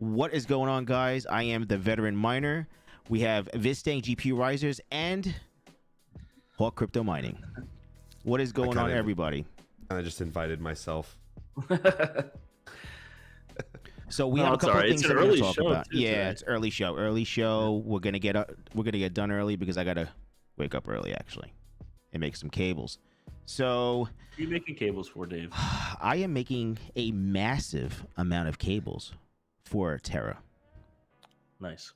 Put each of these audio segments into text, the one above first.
What is going on, guys? I am the veteran miner. We have Vistang, GPURisers, and Hawk Crypto Mining. What is going on, everybody? I just invited myself. So we have a couple of things that we're going to talk about. Too, yeah, today. It's early show. Early show. We're gonna get done early because I gotta wake up early actually, and make some cables. So, what are you making cables for, Dave? I am making a massive amount of cables for Terra. Nice.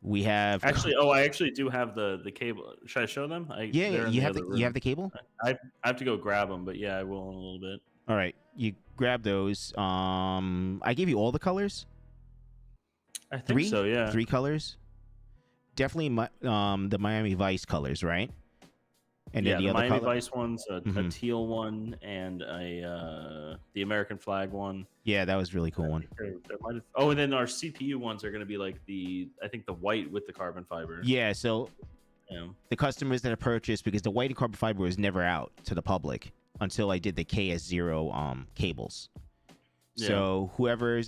We have Actually, I actually do have the cable. Should I show them? Yeah, you have the cable. I have to go grab them, but yeah, I will in a little bit. All right, you grab those. I gave you all the colors. I think so. Yeah. 3 colors. Definitely the Miami Vice colors, right? And yeah, then the the other Miami color? Vice one's a teal one, and the American flag one. Yeah, that was a really cool one. Oh, and then our CPU ones are going to be like I think the white with the carbon fiber. Yeah, so the customers that have purchased, because the white and carbon fiber was never out to the public until I did the KS0 cables. Yeah. So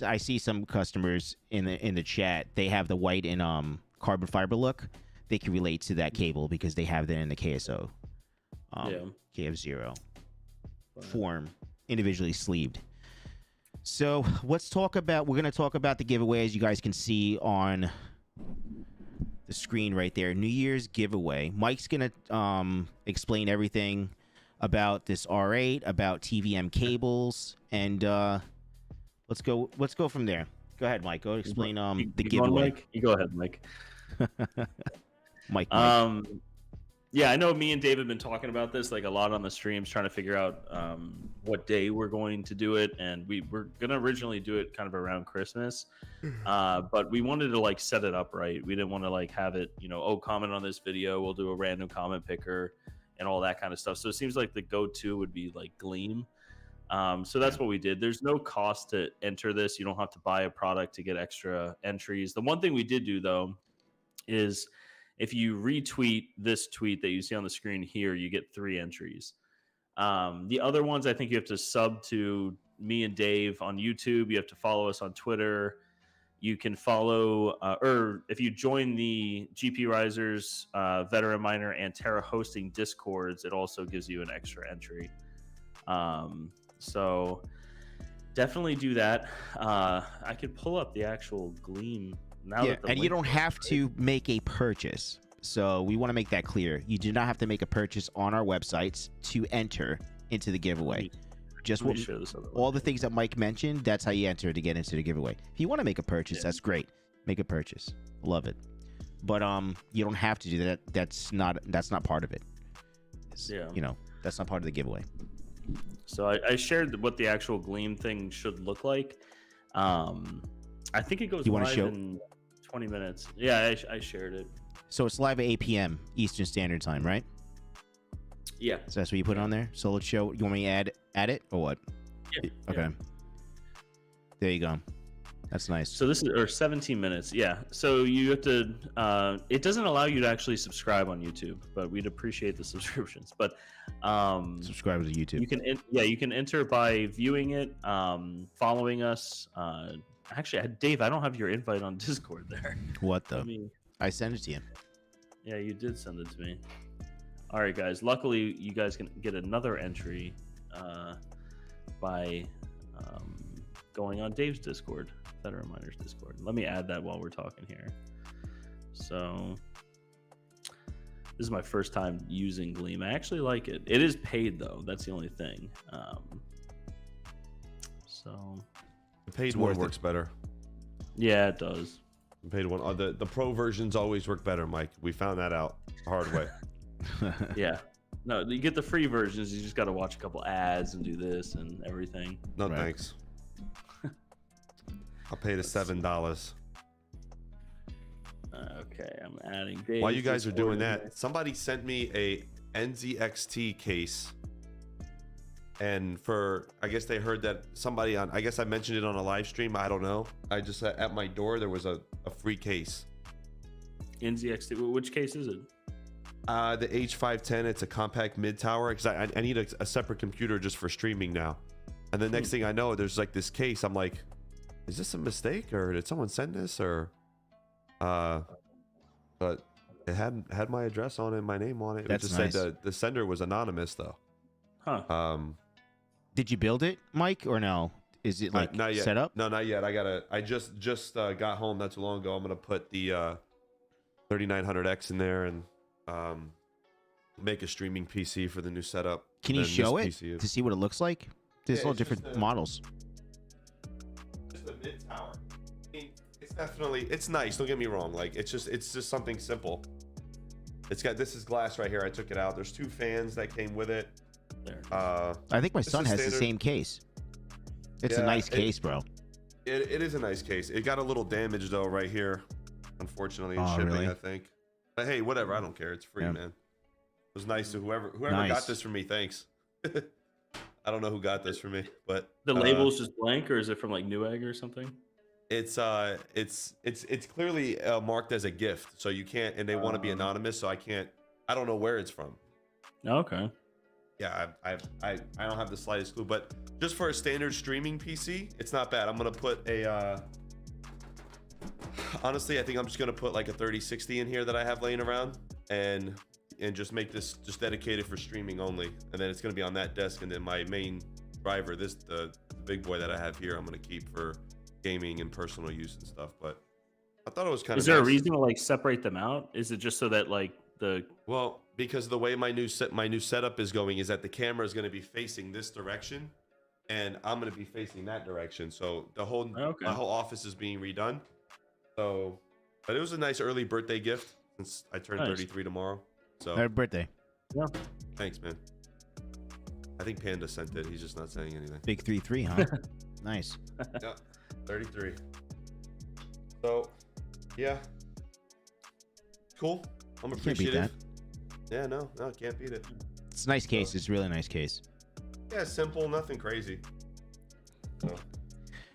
I see some customers in the chat, they have the white and carbon fiber look. They can relate to that cable because they have that in the KSO. KF0 form, individually sleeved. So we're going to talk about the giveaway. As you guys can see on the screen right there, New Year's giveaway. Mike's going to explain everything about this R8, about TVM cables, and let's go from there. Go ahead, Mike. Go explain the giveaway. Mike? You go ahead, Mike. Mike. Yeah, I know me and Dave have been talking about this like a lot on the streams, trying to figure out what day we're going to do it, and we were gonna originally do it kind of around Christmas, but we wanted to like set it up right. We didn't want to like have it, comment on this video, we'll do a random comment picker and all that kind of stuff. So it seems like the go-to would be like Gleam. So that's what we did. There's no cost to enter this. You don't have to buy a product to get extra entries. The one thing we did do though is if you retweet this tweet that you see on the screen here, you get 3 entries. The other ones, I think you have to sub to me and Dave on YouTube. You have to follow us on Twitter. You can follow, or if you join the GPURisers, Veteran Miner, and Terra Hosting Discords, it also gives you an extra entry. So definitely do that. I could pull up the actual Gleam. And you don't have to make a purchase. So we want to make that clear. You do not have to make a purchase on our websites to enter into the giveaway. All the things that Mike mentioned, that's how you enter to get into the giveaway. If you want to make a purchase, that's great. Make a purchase. Love it. But you don't have to do that. That's not part of it. That's not part of the giveaway. So I shared what the actual Gleam thing should look like. I think it goes live in 20 minutes. Yeah, I shared it. So it's live at 8 p.m. Eastern Standard Time, right? Yeah. So that's what you put on there? So let's show. You want me to add it or what? Yeah. Okay. Yeah. There you go. That's nice. So this is 17 minutes. Yeah. So you have to. It doesn't allow you to actually subscribe on YouTube, but we'd appreciate the subscriptions. But subscribe to YouTube. You can enter by viewing it, following us. Actually, Dave, I don't have your invite on Discord there. What though? I sent it to you. Yeah, you did send it to me. All right, guys. Luckily, you guys can get another entry by going on Dave's Discord, Veteran Miners Discord. Let me add that while we're talking here. So this is my first time using Gleam. I actually like it. It is paid though. That's the only thing. The paid one works better. Yeah, it does. The paid one. The pro versions always work better, Mike. We found that out the hard way. Yeah. No, you get the free versions. You just got to watch a couple ads and do this and everything. No, thanks. I'll pay the $7. Okay, I'm adding Dave. While you guys are doing that, somebody sent me a NZXT case. And I guess they heard that somebody I guess I mentioned it on a live stream. I don't know. I just, at my door, there was a free case. NZXT, which case is it? The H510. It's a compact mid tower because I need a separate computer just for streaming now. And the next thing I know, there's like this case. I'm like, is this a mistake or did someone send this or but it had my address on it, my name on it. It That's just nice. said the sender was anonymous though. Huh. Did you build it, Mike, or no? Is it like not yet. set up? No, not yet. I just got home not too long ago. I'm gonna put the 3900X in there and make a streaming PC for the new setup. Can you Then show this it PC to see what it looks like? There's Yeah, all it's just different a- models. Just a mid tower. I mean, it's nice. Don't get me wrong. Like it's just something simple. This is glass right here. I took it out. There's 2 fans that came with it. There. I think my This son is has the standard. same case. It's a Yeah, nice case, bro. It is a nice case. It got a little damage though right here, unfortunately, in Oh, shipping. really? I think. But hey, whatever. I don't care. It's free, Yeah. man. It was nice to whoever Nice. got this for me. Thanks. I don't know who got this for me, but The label's just blank, or is it from like Newegg or something? it's clearly marked as a gift, so you can't. And they want to be anonymous, so I can't. I don't know where it's from. Okay. Yeah, I don't have the slightest clue, but just for a standard streaming PC, it's not bad. I'm gonna put a honestly, I think I'm just gonna put like a 3060 in here that I have laying around, and just make this just dedicated for streaming only, and then it's gonna be on that desk, and then my main driver, the big boy that I have here, I'm gonna keep for gaming and personal use and stuff. But I thought it was kind of. Is there a reason to like separate them out? Is it just so that like the Well, because the way my new setup is going is that the camera is going to be facing this direction, and I'm going to be facing that direction. So the whole Okay. my whole office is being redone. So, but it was a nice early birthday gift since I turn Nice. 33 tomorrow. So Happy birthday. yeah. thanks, man. I think Panda sent it. He's just not saying anything. Big 3-3, huh? Nice. Yeah, 33. So, yeah, cool. I'm Can't beat appreciative. that. Yeah, no, can't beat it. It's a nice case. It's a really nice case. Yeah, simple, nothing crazy. So,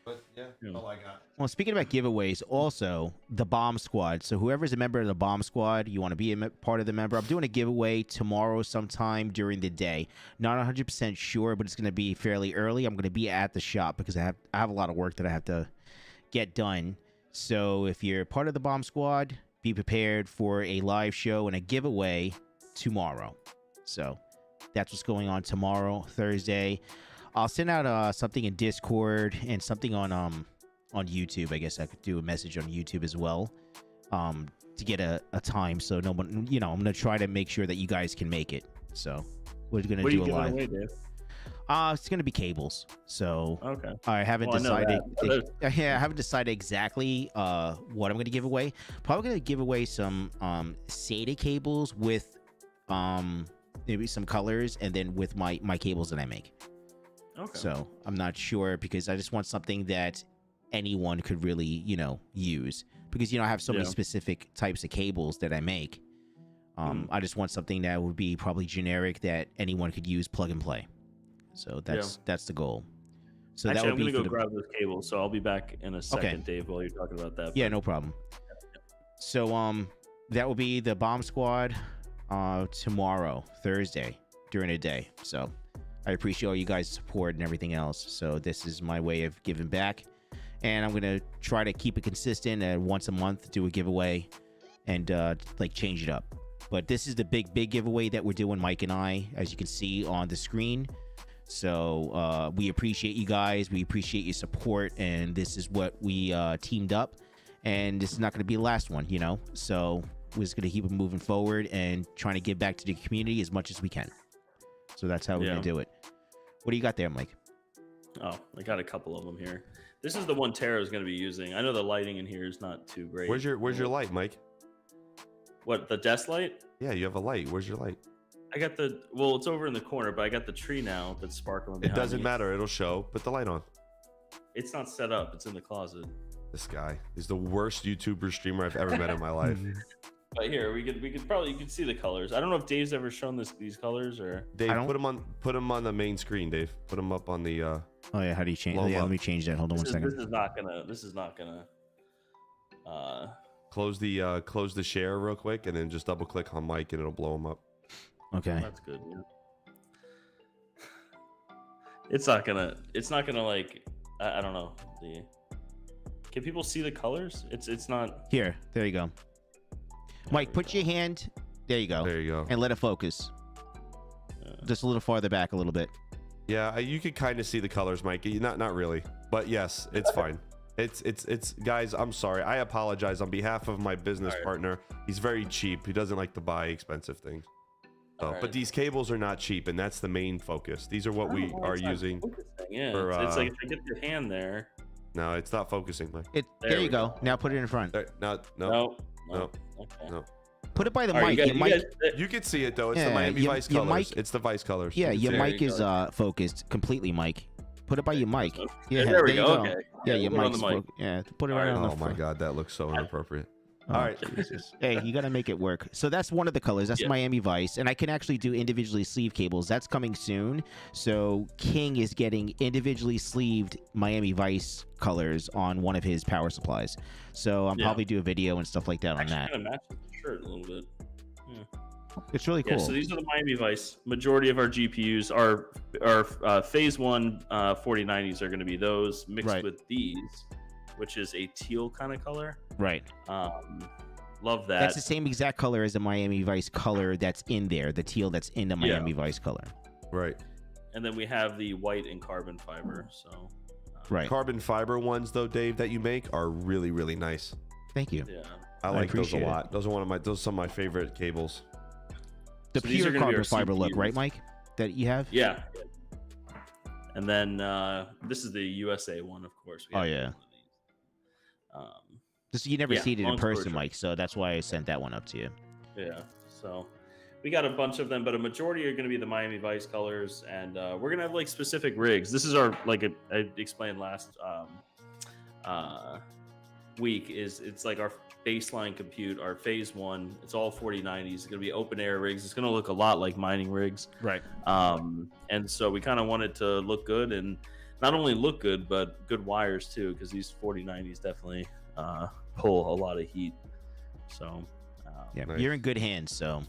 but yeah, Yeah. all I got. Well, speaking about giveaways, also the Bomb Squad. So whoever's a member of the Bomb Squad, you want to be a part of the member. I'm doing a giveaway tomorrow sometime during the day. Not 100% sure, but it's going to be fairly early. I'm going to be at the shop because I have a lot of work that I have to get done. So if you're part of the Bomb Squad, be prepared for a live show and a giveaway tomorrow. So that's what's going on tomorrow, Thursday. I'll send out something in Discord and something on YouTube. I guess I could do a message on YouTube as well, to get a time. So no one, I'm gonna try to make sure that you guys can make it. So we're gonna What are do you a giving live. away, Dave? It's gonna be cables. So Okay. I haven't Well, I know decided. that. Yeah, I haven't decided exactly what I'm gonna give away. Probably gonna give away some SATA cables with maybe some colors, and then with my cables that I make. Okay. So I'm not sure because I just want something that anyone could really, use. Because I have so many Yeah. specific types of cables that I make. I just want something that would be probably generic that anyone could use, plug and play. So that's the goal. So Actually, that I'm would be gonna for go grab those cables, so I'll be back in a second, Okay. Dave, while you're talking about that. Yeah, but- no problem. So that will be the Bomb Squad tomorrow, Thursday, during the day. So I appreciate all you guys' support and everything else. So this is my way of giving back, and I'm gonna try to keep it consistent and once a month do a giveaway and change it up. But this is the big giveaway that we're doing, Mike and I, as you can see on the screen. So we appreciate you guys. We appreciate your support, and this is what we teamed up. And this is not going to be the last one, So we're just going to keep it moving forward and trying to give back to the community as much as we can. So that's how we're going to do it. What do you got there, Mike? Oh, I got a couple of them here. This is the one Tara is going to be using. I know the lighting in here is not too great. Where's your light, Mike? What, the desk light? Yeah, you have a light. Where's your light? I got it's over in the corner, but I got the tree now that's sparkling It behind doesn't me. matter. It'll show. Put the light on. It's not set up. It's in the closet. This guy is the worst YouTuber streamer I've ever met in my life. But here, you could see the colors. I don't know if Dave's ever shown these colors or. Dave, I don't- put him on the main screen, Dave. Put him up on the Oh yeah, how do you change? Blow Yeah, up. let me change that. Hold on one second. This is not gonna. close the share real quick, and then just double click on Mike and it'll blow him up. Okay. That's good. Yeah. It's not gonna like. I don't know. Can people see the colors? It's not here. There you go. Mike, put your hand. There you go. There you go. And let it focus. Just a little farther back, a little bit. Yeah, you can kind of see the colors, Mikey. Not really, but yes, it's fine. It's guys. I'm sorry. I apologize on behalf of my business partner. He's very cheap. He doesn't like to buy expensive things. So, but these cables are not cheap, and that's the main focus. These are what we are using. Yeah, for, it's like if I get the hand there. No, it's not focusing, Mike. There you go. Now put it in front. No. Put it by the mic. You can see it though. It's the Miami Vice colors. It's the Vice colors. Yeah, your mic is focused completely, Mike. Put it by your mic. Yeah, there we go. Okay. Yeah, your mic's yeah. Put it right on the front. Oh my God, that looks so inappropriate. All right. Hey, you got to make it work. So that's one of the colors. That's Miami Vice. And I can actually do individually sleeved cables. That's coming soon. So King is getting individually sleeved Miami Vice colors on one of his power supplies. So I'll probably do a video and stuff like that on that. Kind of matches the shirt a little bit. It's really cool. Yeah, so these are the Miami Vice. Majority of our GPUs are phase 1 4090s are going to be those mixed with these, which is a teal kind of color. Right. Love that. That's the same exact color as the Miami Vice color that's in there, the teal that's in the Miami Vice color. Right. And then we have the white and carbon fiber. So carbon fiber ones though, Dave, that you make are really, really nice. Thank you. Yeah. I like those a lot. Those are some of my favorite cables. The pure carbon fiber look, right, Mike? That you have? Yeah. And then this is the USA one, of course. Oh yeah. You never see it in person, Mike, so that's why I sent that one up to you. Yeah. So we got a bunch of them, but a majority are going to be the Miami Vice colors, and we're going to have like specific rigs. This is our I explained last week. It's like our baseline compute, our phase 1. It's all 4090s. It's going to be open air rigs. It's going to look a lot like mining rigs. Right. And so we kind of want it to look good, and not only look good, but good wires too, because these 4090s definitely pull a lot of heat. So nice. You're in good hands, so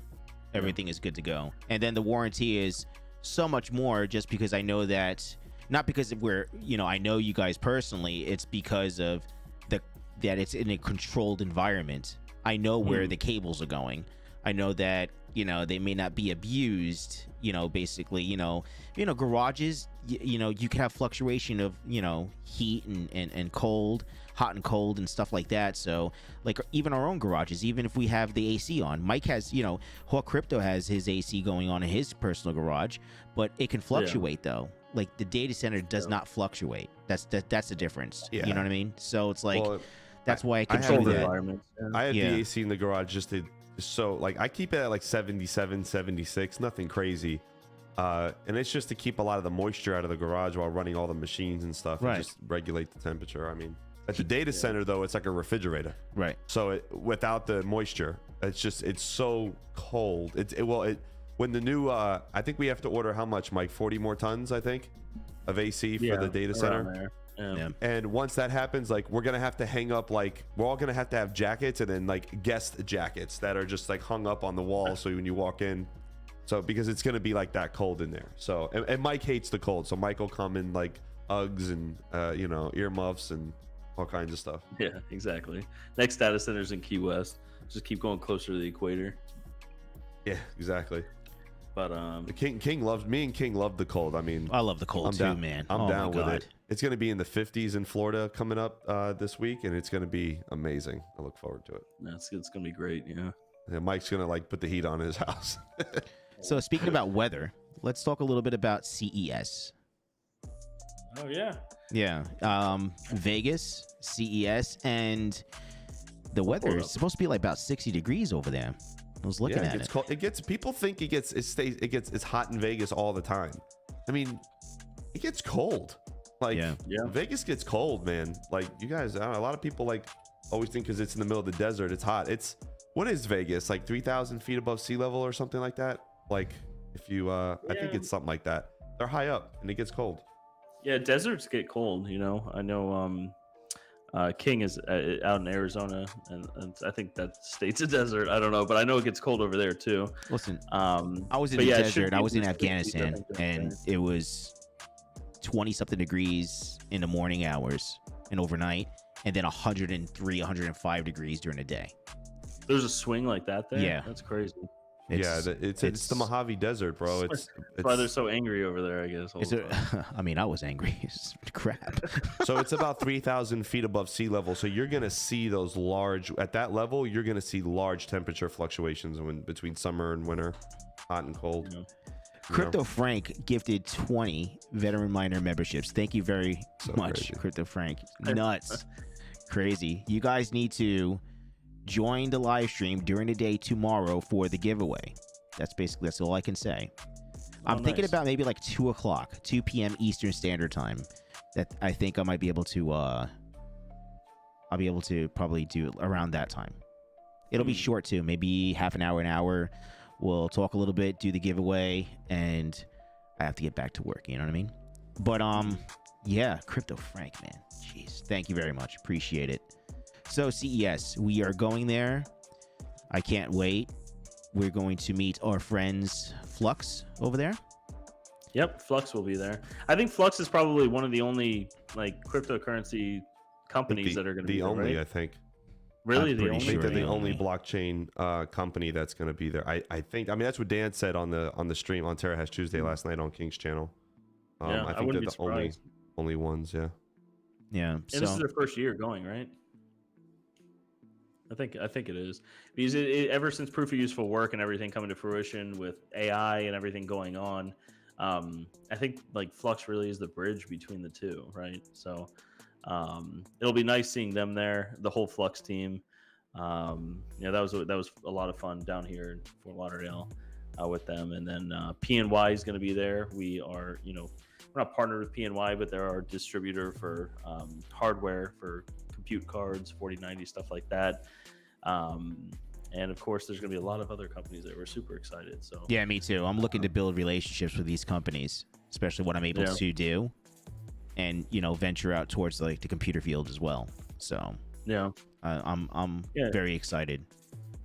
everything is good to go. And then the warranty is so much more, just because I know that, not because I know you guys personally, it's because of that it's in a controlled environment. I know where the cables are going. I know that they may not be abused. Basically, garages. You can have fluctuation of heat and cold, hot and cold, and stuff like that. So like even our own garages, even if we have the AC on, Mike has Hawk Crypto has his AC going on in his personal garage, but it can fluctuate though. Like the data center does not fluctuate. That's the difference. You know what I mean? So it's like that's why I control the environment. I have the AC in the garage just to I keep it at like 77, 76, nothing crazy. And it's just to keep a lot of the moisture out of the garage while running all the machines and stuff, and just regulate the temperature. I mean, at the data center though, it's like a refrigerator. Right. So without the moisture, it's so cold. When the new I think we have to order how much, Mike? 40 more tons, I think, of AC for the data center. And once that happens, like we're gonna have to hang up, like we're all gonna have to have jackets, and then like guest jackets that are just like hung up on the wall, so when you walk in, because it's gonna be like that cold in there. So and Mike hates the cold, so Mike will come in like Uggs and earmuffs and all kinds of stuff. Yeah, exactly. Next data center's in Key West. Just keep going closer to the equator. Yeah, exactly. But King loves me, and King loved the cold. I mean, I love the cold too, man. I'm down with it. It's going to be in the 50s in Florida coming up this week, and it's going to be amazing. I look forward to it. It's going to be great. Yeah. Mike's going to like put the heat on his house. So speaking about weather, let's talk a little bit about CES. Oh yeah. Yeah. Vegas, CES, and the weather is supposed to be like about 60 degrees over there. I was looking at it. Cold. People think it's hot in Vegas all the time. I mean, it gets cold. Like Vegas gets cold, man. Like you guys, a lot of people like always think because it's in the middle of the desert, it's hot. What is Vegas? Like 3,000 feet above sea level or something like that? Like if you, I think it's something like that. They're high up and it gets cold. Yeah, deserts get cold. I know. King is out in Arizona, and I think that state's a desert. I don't know, but I know it gets cold over there too. Listen, I was in the desert. I was in Afghanistan, and it was 20 something degrees in the morning hours and overnight, and then 103, 105 degrees during the day. There's a swing like that there? Yeah. That's crazy. It's the Mojave Desert, bro. It's why they're so angry over there, I guess. I mean, I was angry. It's crap. So it's about 3,000 feet above sea level. So you're going to see those at that level, you're going to see large temperature fluctuations between summer and winter, hot and cold. Yeah. Crypto Frank gifted 20 veteran miner memberships. Thank you very much, crazy. Crypto Frank. Nuts. Crazy. You guys need to join the live stream during the day tomorrow for the giveaway. That's all I can say. I'm thinking about maybe like 2 p.m. Eastern Standard Time. That I think I might be able to I'll be able to probably do it around that time. It'll be short too, maybe half an hour. We'll talk a little bit, do the giveaway, and I have to get back to work, you know what I mean? But yeah, Crypto Frank, man. Jeez. Thank you very much. Appreciate it. So CES, we are going there. I can't wait. We're going to meet our friends Flux over there. Yep, Flux will be there. I think Flux is probably one of the only like cryptocurrency companies that are going to be there, only, right? I think. Really, I think they're the only blockchain company that's going to be there. I think. I mean, that's what Dan said on the stream on Terra Hash Tuesday last night on King's channel. I think they're the only ones. Yeah. Yeah. And this is their first year going, right? I think it is, because ever since proof of useful work and everything coming to fruition with AI and everything going on, I think like Flux really is the bridge between the two, right? So it'll be nice seeing them there, the whole Flux team. That was a lot of fun down here in Fort Lauderdale with them, and then PNY is going to be there. We are, we're not partnered with PNY, but they're our distributor for hardware for compute cards, 4090, stuff like that. And of course, there's going to be a lot of other companies that we're super excited. So yeah, me too. I'm looking to build relationships with these companies, especially what I'm able to do, and venture out towards like the computer field as well. So yeah, I'm very excited.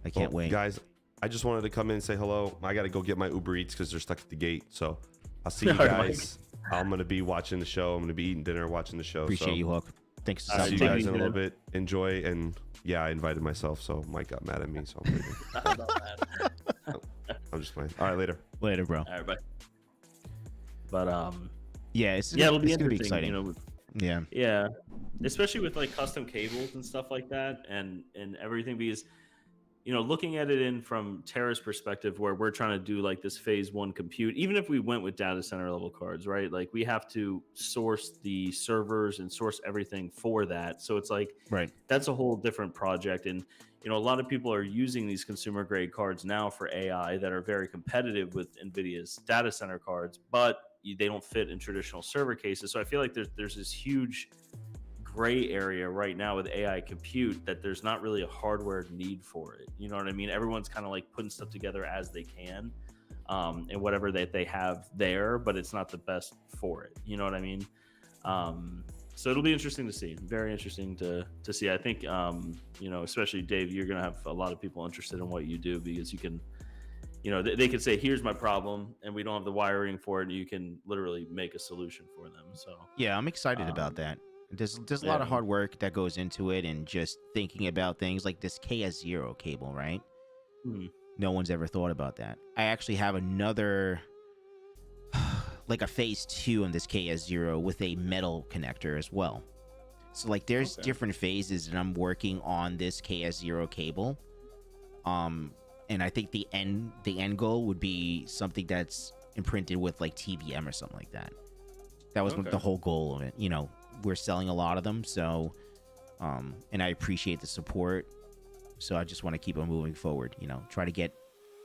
I can't wait, guys. I just wanted to come in and say hello. I got to go get my Uber Eats because they're stuck at the gate. So I'll see you guys. I'm going to be watching the show. I'm going to be eating dinner, watching the show. Appreciate you, Hook. Thanks. See you guys in a little bit. Enjoy. And yeah, I invited myself, so Mike got mad at me. So I'm leaving. I'm just playing. All right, later. Later, bro. All right, bye. But it'll be gonna be exciting. Yeah, especially with like custom cables and stuff like that, and everything, because looking at it from Terra's perspective, where we're trying to do like this phase 1 compute, even if we went with data center level cards, right? Like we have to source the servers and source everything for that. So it's like, that's a whole different project. And, a lot of people are using these consumer grade cards now for AI that are very competitive with NVIDIA's data center cards, but they don't fit in traditional server cases. So I feel like there's this huge gray area right now with AI compute that there's not really a hardware need for it. You know what I mean? Everyone's kind of like putting stuff together as they can, and whatever that they have there, but it's not the best for it. You know what I mean? So it'll be interesting to see. Very interesting to see. I think, especially Dave, you're going to have a lot of people interested in what you do, because you can, they could say, here's my problem, and we don't have the wiring for it, and you can literally make a solution for them. So yeah, I'm excited about that. There's a lot of hard work that goes into it, and just thinking about things like this KS0 cable, right? No one's ever thought about that. I actually have another, like a phase 2 on this KS0 with a metal connector as well. So like there's different phases, and I'm working on this KS0 cable. And I think the end goal would be something that's imprinted with like TVM or something like that. That was the whole goal of it. We're selling a lot of them, so and I appreciate the support, so I just want to keep on moving forward. Try to get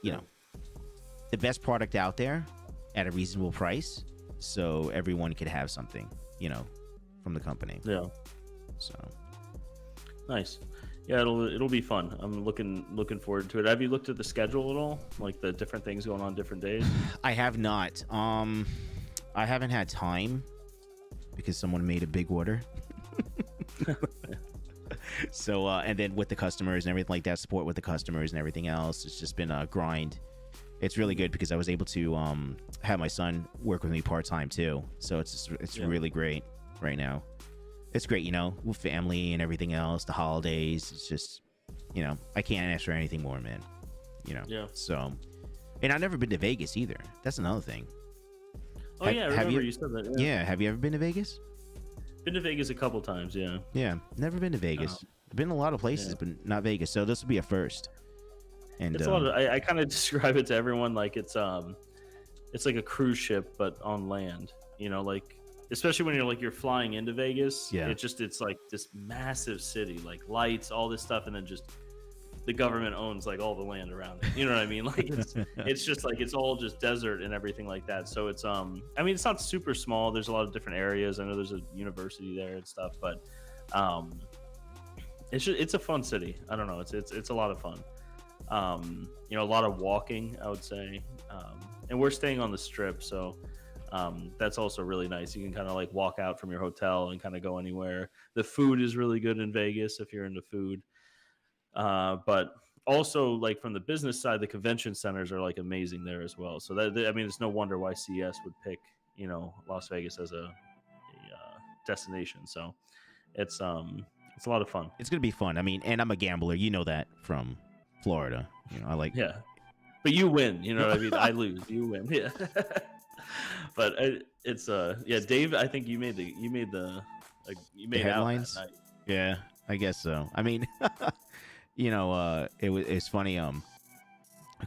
the best product out there at a reasonable price, so everyone could have something from the company. So nice. Yeah, it'll be fun. I'm looking forward to it. Have you looked at the schedule at all, like the different things going on different days? I have not. I haven't had time, because someone made a big order. So and then with the customers and everything like that, support with the customers and everything else, it's just been a grind. It's really good because I was able to have my son work with me part-time too, so it's really great right now. it's great, with family and everything else, the holidays. It's just, I can't ask for anything more, man. Yeah. So, and I've never been to Vegas either. That's another thing. Oh yeah, I remember you said that. Yeah. Have you ever been to Vegas? Been to Vegas a couple times. Yeah. Yeah, never been to Vegas. I've been to a lot of places, but not Vegas. So this will be a first. And it's a lot of, I kind of describe it to everyone like it's like a cruise ship but on land. Like especially when you're flying into Vegas. Yeah. It's like this massive city, like lights, all this stuff, and then just the government owns like all the land around it. You know what I mean? Like it's just like it's all just desert and everything like that. So it's I mean it's not super small. There's a lot of different areas. I know there's a university there and stuff, but it's a fun city. I don't know. It's a lot of fun. A lot of walking, I would say. And we're staying on the Strip, so that's also really nice. You can kind of like walk out from your hotel and kind of go anywhere. The food is really good in Vegas if you're into food. But also like from the business side, the convention centers are like amazing there as well. So that, I mean, it's no wonder why C.E.S would pick, Las Vegas as a destination. So it's a lot of fun. It's going to be fun. I mean, and I'm a gambler. You know that from Florida. I like. Yeah. But you win, what I mean? I lose, you win. Yeah. But it's Dave, I think you made headlines. Out that night. Yeah, I guess so. I mean, it's funny.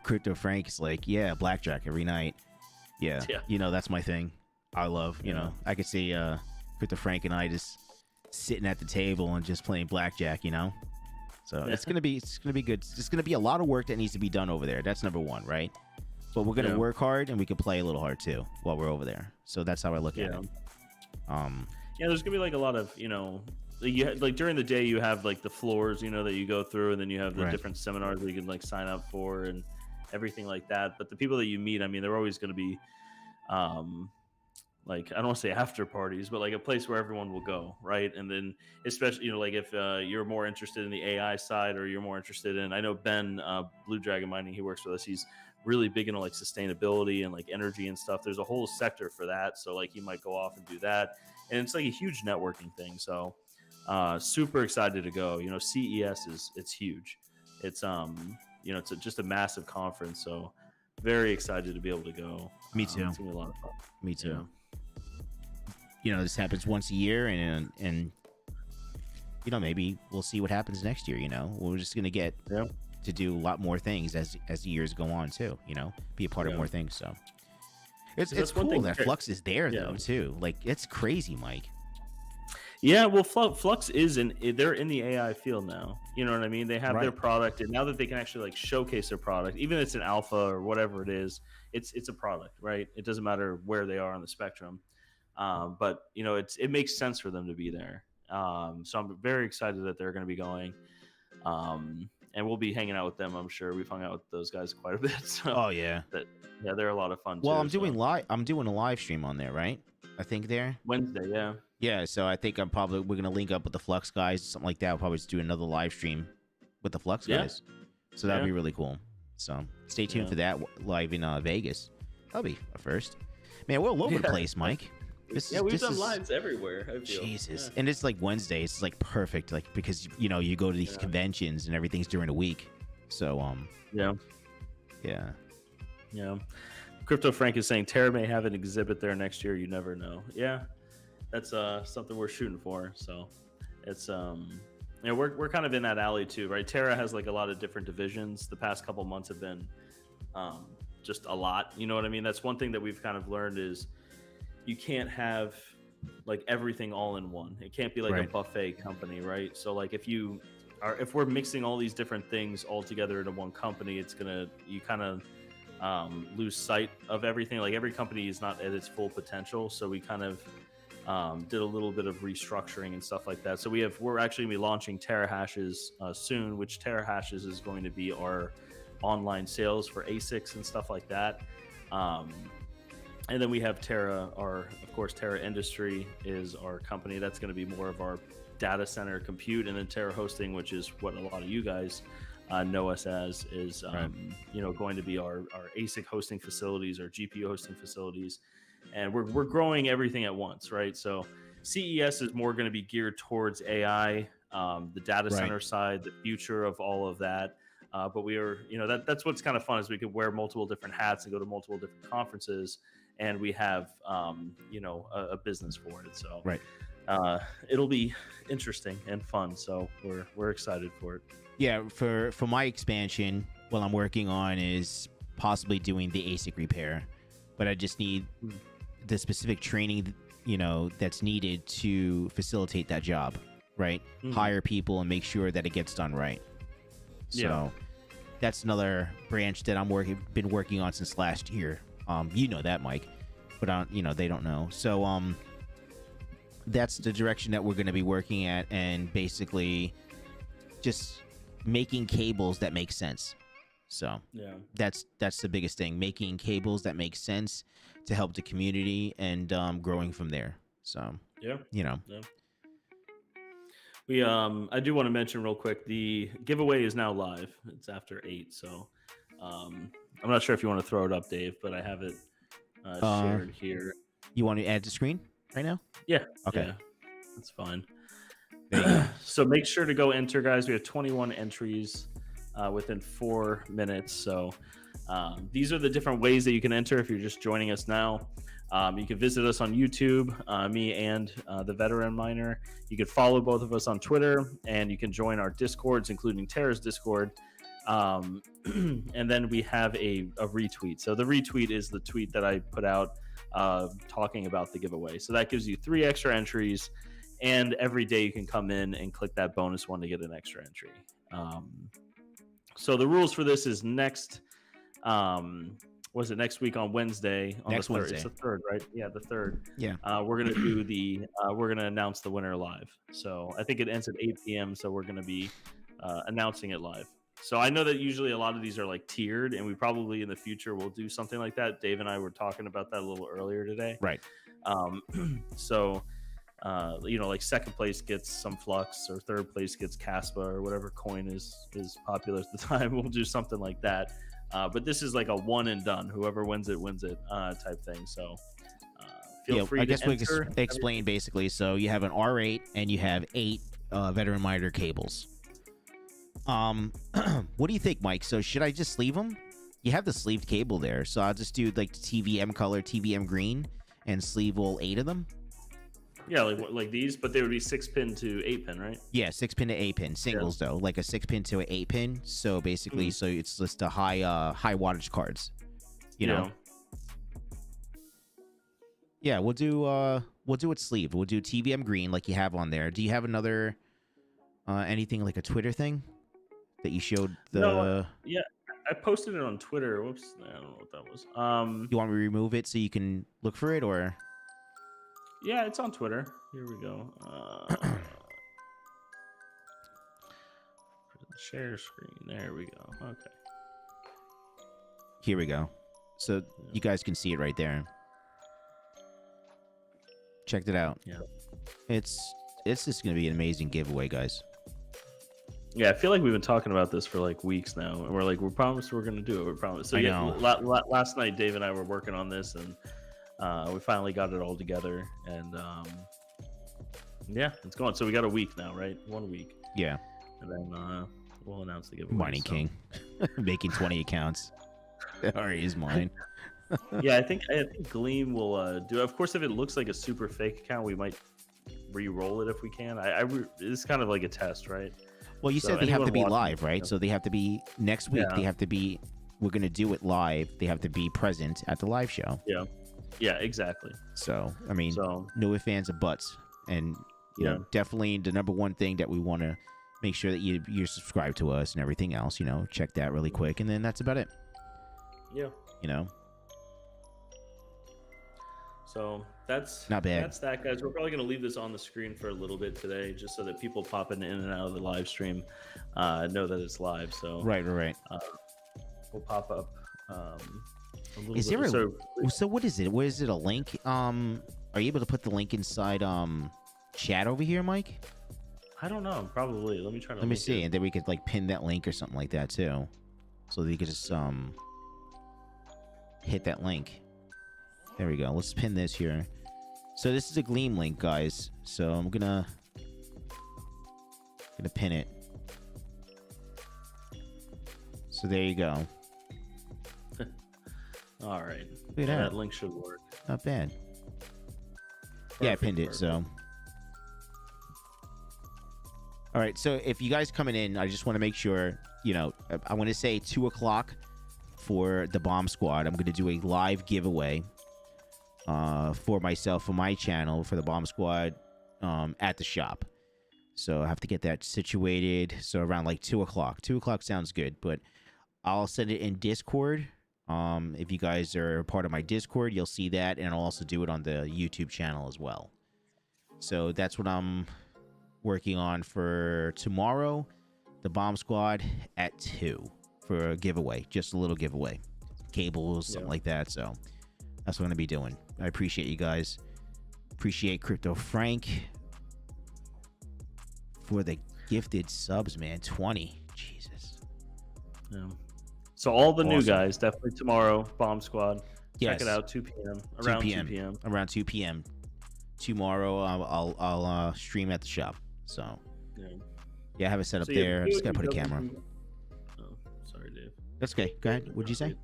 Crypto Frank is like, yeah, blackjack every night. Yeah. That's my thing. I love, I could see Crypto Frank and I just sitting at the table and just playing blackjack, So it's gonna be good. It's gonna be a lot of work that needs to be done over there. That's number one, right? But we're gonna work hard and we can play a little hard too while we're over there. So that's how I look at it. There's gonna be like a lot of like during the day you have like the floors that you go through, and then you have the different seminars that you can like sign up for and everything like that. But the people that you meet, I mean, they're always gonna be like, I don't want to say after parties, but like a place where everyone will go, right? And then especially, like if you're more interested in the AI side, or you're more interested in, I know Ben, Blue Dragon Mining, he works with us. He's really big into like sustainability and like energy and stuff. There's a whole sector for that. So like he might go off and do that. And it's like a huge networking thing. So super excited to go. CES it's huge. It's it's just a massive conference. So very excited to be able to go. Me too. It's gonna be a lot of fun. Me too. This happens once a year, and maybe we'll see what happens next year. We're just gonna get to do a lot more things as the years go on too. Be a part of more things. So it's cool that Flux is there though too. Like it's crazy, Mike. Yeah, well, Flux they're in the AI field now. You know what I mean? They have their product, and now that they can actually like showcase their product, even if it's an alpha or whatever it is, it's a product, right? It doesn't matter where they are on the spectrum. But it makes sense for them to be there. So I'm very excited that they're going to be going. And we'll be hanging out with them. I'm sure we've hung out with those guys quite a bit. So they're a lot of fun. Well, too, I'm doing a live stream on there, right? I think there Wednesday. Yeah. Yeah. So I think we're gonna link up with the Flux guys, something like that. We'll probably just do another live stream with the Flux guys. So that'd be really cool. So stay tuned for that live in Vegas. That'll be a first. Man, we're all over the place, Mike. We've done lives everywhere. I feel. Jesus, and it's like Wednesday. It's like perfect, like because you go to these conventions and everything's during the week. So yeah. Crypto Frank is saying Terra may have an exhibit there next year. You never know. Yeah, that's something we're shooting for. So it's we're kind of in that alley too, right? Terra has like a lot of different divisions. The past couple months have been just a lot. You know what I mean? That's one thing that we've kind of learned is you can't have like everything all in one. It can't be like a buffet company, right? So like if we're mixing all these different things all together into one company, you kind of lose sight of everything. Like every company is not at its full potential. So we kind of did a little bit of restructuring and stuff like that. So we're actually gonna be launching Terahashes soon, which Terahashes is going to be our online sales for ASICs and stuff like that. And then we have Terra, of course, Terra Industry is our company. That's going to be more of our data center compute. And then Terra Hosting, which is what a lot of you guys know us as, is going to be our ASIC hosting facilities, our GPU hosting facilities. And we're growing everything at once, right? So CES is more going to be geared towards AI, the data center side, the future of all of that. But we are, that's what's kind of fun is we could wear multiple different hats and go to multiple different conferences, and we have, a business for it. So it'll be interesting and fun. So we're excited for it. Yeah, for my expansion, what I'm working on is possibly doing the ASIC repair, but I just need the specific training, that's needed to facilitate that job, right? Hire people and make sure that it gets done right. So that's another branch that been working on since last year. You know that, Mike, but they don't know. So that's the direction that we're going to be working at, and basically just making cables that make sense. So that's the biggest thing, making cables that make sense to help the community and growing from there. So we I do want to mention real quick, the giveaway is now live. It's after 8, so I'm not sure if you want to throw it up, Dave, but I have it shared here. You want to add to screen right now? Yeah. Okay. Yeah, that's fine. So make sure to go enter, guys. We have 21 entries within 4 minutes. So these are the different ways that you can enter if you're just joining us now. You can visit us on YouTube, me and the Veteran Miner. You can follow both of us on Twitter, and you can join our Discords, including Tara's Discord. And then we have a retweet. So the retweet is the tweet that I put out talking about the giveaway. So that gives you 3 extra entries, and every day you can come in and click that bonus one to get an extra entry. So the rules for this is next week on Wednesday? Next Wednesday. It's the 3rd, right? Yeah, the 3rd. Yeah. We're gonna do we're gonna announce the winner live. So I think it ends at 8 p.m. So we're gonna be announcing it live. So I know that usually a lot of these are like tiered, and we probably in the future will do something like that. Dave and I were talking about that a little earlier today. Right. So like second place gets some Flux, or third place gets Kaspa, or whatever coin is popular at the time. We'll do something like that. But this is like a one and done. Whoever wins it type thing. So feel free. I guess we can explain basically. So you have an R8 and you have 8 Veteran Miner cables. What do you think, Mike? So should I just sleeve them? You have the sleeved cable there, so I'll just do like the TVM color, TVM green, and sleeve all 8 of them. Yeah, like these, but they would be 6-pin to 8-pin, right? Yeah, 6-pin to 8-pin singles though, like a 6-pin to an 8-pin. So basically, so it's just a high wattage cards. You know. Yeah, we'll do it sleeved. We'll do TVM green like you have on there. Do you have another anything like a Twitter thing that you showed the? No, yeah, I posted it on Twitter. Whoops, I don't know what that was. You want me to remove it so you can look for it, or? Yeah, it's on Twitter. Here we go. Share screen. There we go. Okay. Here we go. So you guys can see it right there. Checked it out. Yeah. It's just gonna be an amazing giveaway, guys. Yeah, I feel like we've been talking about this for like weeks now, and we're promised we're gonna do it. We're promised. So last night Dave and I were working on this, and we finally got it all together, and yeah, it's going. So we got a week now, right? 1 week. Yeah. And then we'll announce the giveaway. Mining King, making 20 accounts. Alright, is mine. Yeah, I think Gleam will do. Of course, if it looks like a super fake account, we might re-roll it if we can. It's kind of like a test, right? Well, you said they have to be live, right? So they have to be next week. Yeah. They have to be. We're gonna do it live. They have to be present at the live show. Yeah. Yeah, exactly. So I mean, no ifs, ands, or buts, and you know, definitely the number one thing that we want to make sure that you're subscribed to us and everything else. You know, check that really quick, and then that's about it. Yeah. You know. So that's not bad. That's that, guys. We're probably going to leave this on the screen for a little bit today, just so that people popping in and out of the live stream know that it's live. So right. We'll pop up. Is there so what is it? What is it? A link? Are you able to put the link inside chat over here, Mike? I don't know. Probably. Let me try to. Let me see, and then we could like pin that link or something like that too, so that you could just hit that link. There we go. Let's pin this here. So this is a Gleam link, guys. So I'm gonna pin it. So there you go. All right. Look at that. That link should work. Not bad. Yeah, I pinned it. So. All right. So if you guys coming in, I just want to make sure, I want to say 2 o'clock for the Bomb Squad. I'm going to do a live giveaway for myself, for my channel, for the Bomb Squad at the shop. So I have to get that situated. So around like 2 o'clock. 2 o'clock sounds good, but I'll send it in Discord. If you guys are part of my Discord, you'll see that, and I'll also do it on the YouTube channel as well. So that's what I'm working on for tomorrow. The Bomb Squad at 2 for a giveaway, just a little giveaway, cables, something like that. So that's what I'm gonna be doing. I appreciate you guys. Appreciate Crypto Frank for the gifted subs, man. 20. Jesus. Yeah. So all the new guys, definitely tomorrow, Bomb Squad. Yes. Check it out, 2 p.m. Around 2 p.m. Around 2 p.m. Tomorrow, I'll stream at the shop. So yeah, I have it set up there. I'm just gonna put a camera. Oh, sorry, Dave. That's okay. Go ahead. What'd you say?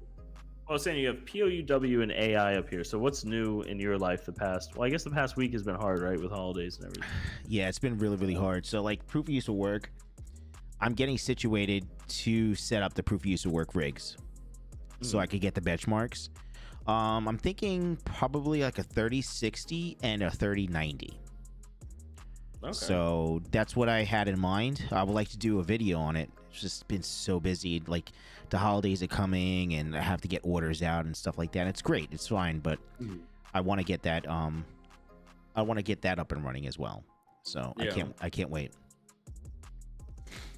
I was saying you have POUW and AI up here. So what's new in your life the past? Well, I guess the past week has been hard, right, with holidays and everything. Yeah, it's been really, really hard. So like proof of use of work, I'm getting situated to set up the proof of use of work rigs, so I could get the benchmarks. I'm thinking probably like a 3060 and a 3090. Okay. So that's what I had in mind. I would like to do a video on it. It's just been so busy. Like the holidays are coming, and I have to get orders out and stuff like that. It's great. It's fine, but I want to get that. I want to get that up and running as well. So yeah. I can't wait.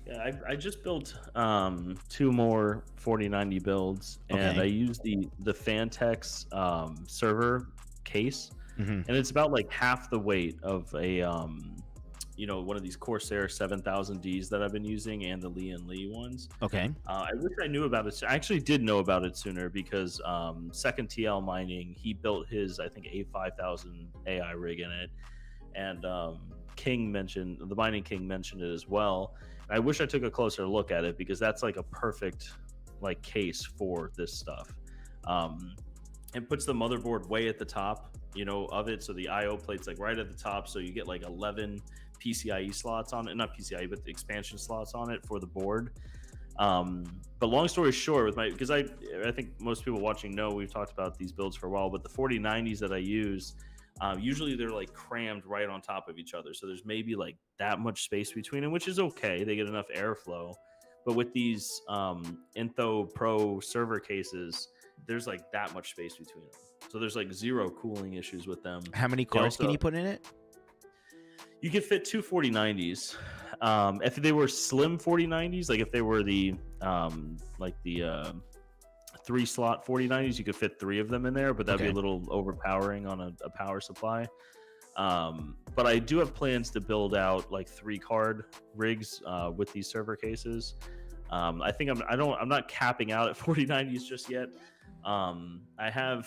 Yeah, I just built 2 more 4090 builds, and I used the Fantex server case, and it's about like half the weight of a one of these Corsair 7000Ds that I've been using, and the Lee & Lee ones. Okay. I wish I knew about it. I actually did know about it sooner because Second TL Mining, he built his, I think, A5000 AI rig in it, and the Mining King mentioned it as well. I wish I took a closer look at it because that's like a perfect like case for this stuff. It puts the motherboard way at the top, of it, so the IO plate's like right at the top, so you get like 11 PCIe slots on it, not PCIe, but the expansion slots on it for the board. But long story short, because I think most people watching know we've talked about these builds for a while, but the 4090s that I use, usually they're like crammed right on top of each other, so there's maybe like that much space between them, which is okay. They get enough airflow. But with these Intho Pro server cases, there's like that much space between them, so there's like zero cooling issues with them. How many cards can you put in it? You could fit 2 4090s. If they were slim 4090s, like if they were the 3-slot 4090s, you could fit 3 of them in there, but that'd be a little overpowering on a power supply. But I do have plans to build out like 3-card rigs with these server cases. I think I'm not capping out at 4090s just yet. I have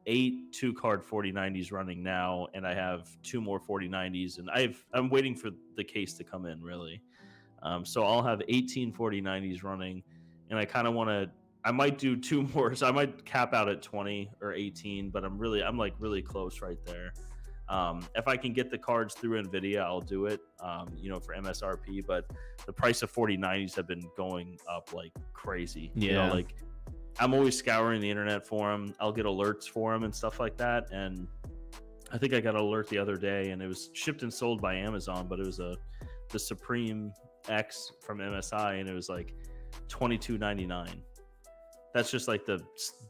8 2-card 4090s running now, and I have 2 more 4090s, and I'm waiting for the case to come in really. So I'll have 18 4090s running, and I kind of want to. I might do 2 more, so I might cap out at 20 or 18, but I'm like really close right there. If I can get the cards through NVIDIA, I'll do it, for MSRP, but the price of 4090s have been going up like crazy. Yeah. Like I'm always scouring the internet for them. I'll get alerts for them and stuff like that. And I think I got an alert the other day, and it was shipped and sold by Amazon, but it was the Supreme X from MSI, and it was like $22.99. That's just like the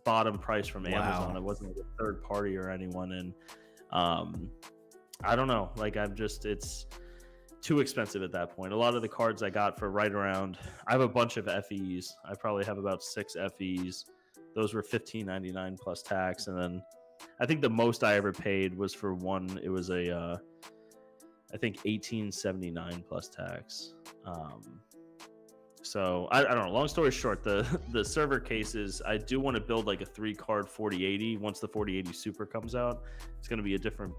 bottom price from Amazon. It wasn't like a third party or anyone. And I don't know, like it's too expensive at that point. A lot of the cards I got for right around, I have a bunch of FEs. I probably have about 6 FEs. Those were $15.99 plus tax. And then I think the most I ever paid was for one. It was I think $18.79 plus tax. So I don't know. Long story short, the server cases, I do want to build like a 3-card 4080 once the 4080 Super comes out. It's going to be a different.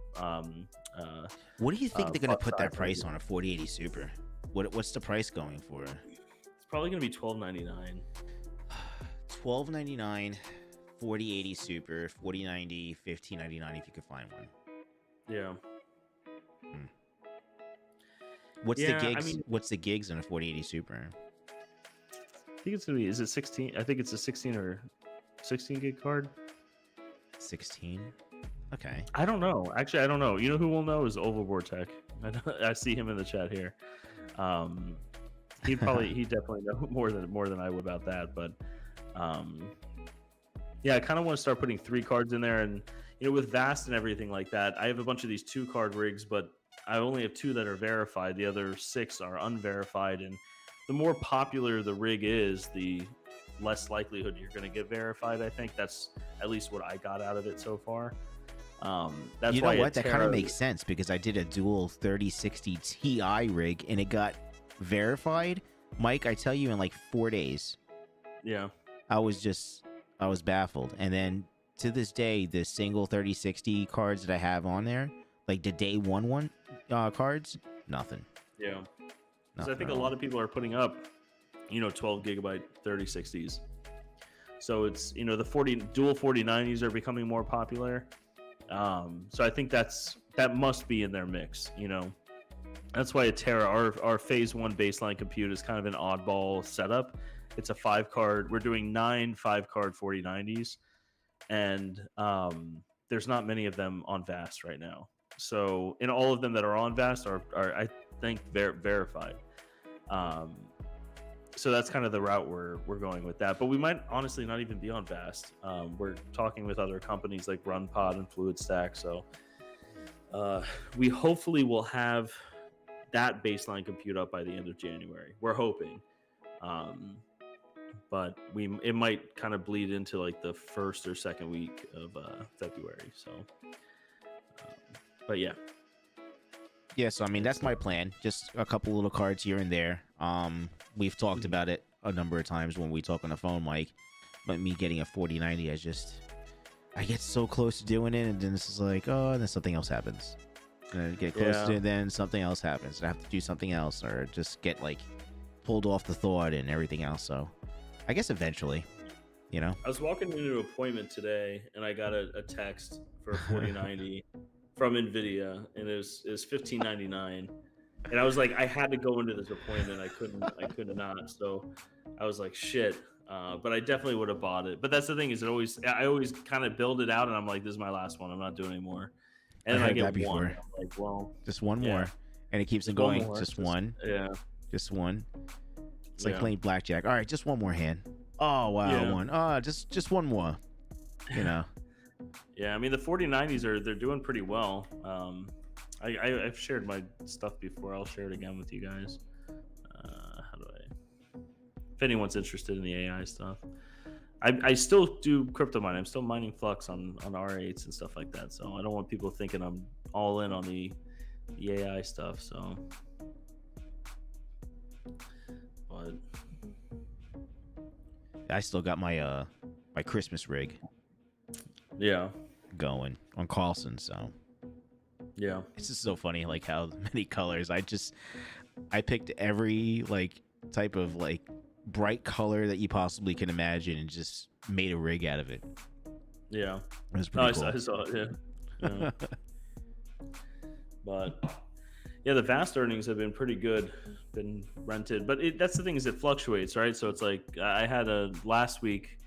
What do you think they're going to put that price maybe on a 4080 Super? What's the price going for? It's probably going to be $12.99. $12.99, 4080 Super, 4090, $15.99 if you could find one. Yeah. What's the gigs? What's the gigs on a 4080 Super? I think it's gonna be. Is it 16? I think it's a 16 or 16 gig card. 16. Okay. I don't know. Actually, I don't know. You know who will know is Overboard Tech. I see him in the chat here. He definitely know more than I would about that. But yeah, I kind of want to start putting 3 cards in there, and with Vast and everything like that. I have a bunch of these 2-card rigs, but I only have 2 that are verified. The other 6 are unverified, and the more popular the rig is, the less likelihood you're going to get verified. I think that's at least what I got out of it so far. That's why what? That kind of makes sense because I did a dual 3060 Ti rig and it got verified. Mike, I tell you, in like 4 days. Yeah. I was baffled. And then to this day, the single 3060 cards that I have on there, like the day one cards, nothing. Yeah. Because I think a lot of people are putting up, 12 gigabyte 3060s. So it's, the dual 4090s are becoming more popular. So I think that must be in their mix, That's why a Terra, our phase 1 baseline compute is kind of an oddball setup. It's a 5-card. We're doing 9 5-card 4090s. And there's not many of them on Vast right now. So, and all of them that are on Vast are I think verified. So that's kind of the route we're going with that. But we might honestly not even be on Vast. We're talking with other companies like RunPod and FluidStack. So we hopefully will have that baseline compute up by the end of January. We're hoping. But it might kind of bleed into like the first or second week of February. So, but yeah. Yeah, so I mean that's my plan. Just a couple little cards here and there. We've talked about it a number of times when we talk on the phone, Mike. But me getting a 4090, I get so close to doing it, and then it's just like, oh, and then something else happens. And I get close to it, and then something else happens. I have to do something else, or just get like pulled off the thought and everything else. So, I guess eventually, I was walking into an appointment today, and I got a text for a 4090. From NVIDIA, and it was $15.99, and I was like, I had to go into this appointment. I couldn't not. So I was like, shit. But I definitely would have bought it. But that's the thing is, I always kind of build it out, and I'm like, this is my last one. I'm not doing anymore. And then I get one. I'm like, well, just one more, and it keeps on going. Just one. Yeah. Just one. It's like playing blackjack. All right, just one more hand. Oh wow, one. Oh, just one more. Yeah, I mean the 4090s they're doing pretty well. I've shared my stuff before. I'll share it again with you guys. How do I? If anyone's interested in the AI stuff, I still do crypto mining. I'm still mining Flux on R8s and stuff like that. So I don't want people thinking I'm all in on the AI stuff. So, but I still got my my Christmas rig. Yeah. Going on Carlson, so yeah, it's just so funny like how many colors. I picked every like type of like bright color that you possibly can imagine and just made a rig out of it. Yeah, it was pretty cool. I saw it. Yeah. But yeah, the Vast earnings have been pretty good, been rented, but that's the thing is it fluctuates, right? So it's like I had last week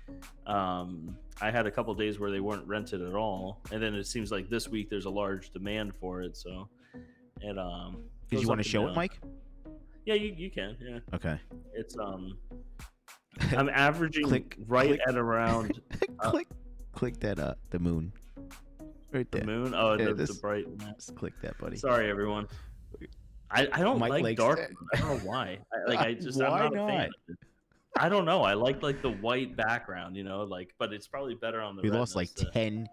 I had a couple of days where they weren't rented at all, and then it seems like this week there's a large demand for it. So it did you want to show it, Mike? Yeah, you can. Yeah. Okay. It's I'm averaging at around click that the moon right there. The moon. Oh, yeah, the bright. Just click that, buddy. Sorry, everyone. I don't Mike like dark. I don't know why. I just why I'm not a fan not? of it. I don't know. I like the white background, but it's probably better on the. We lost like 10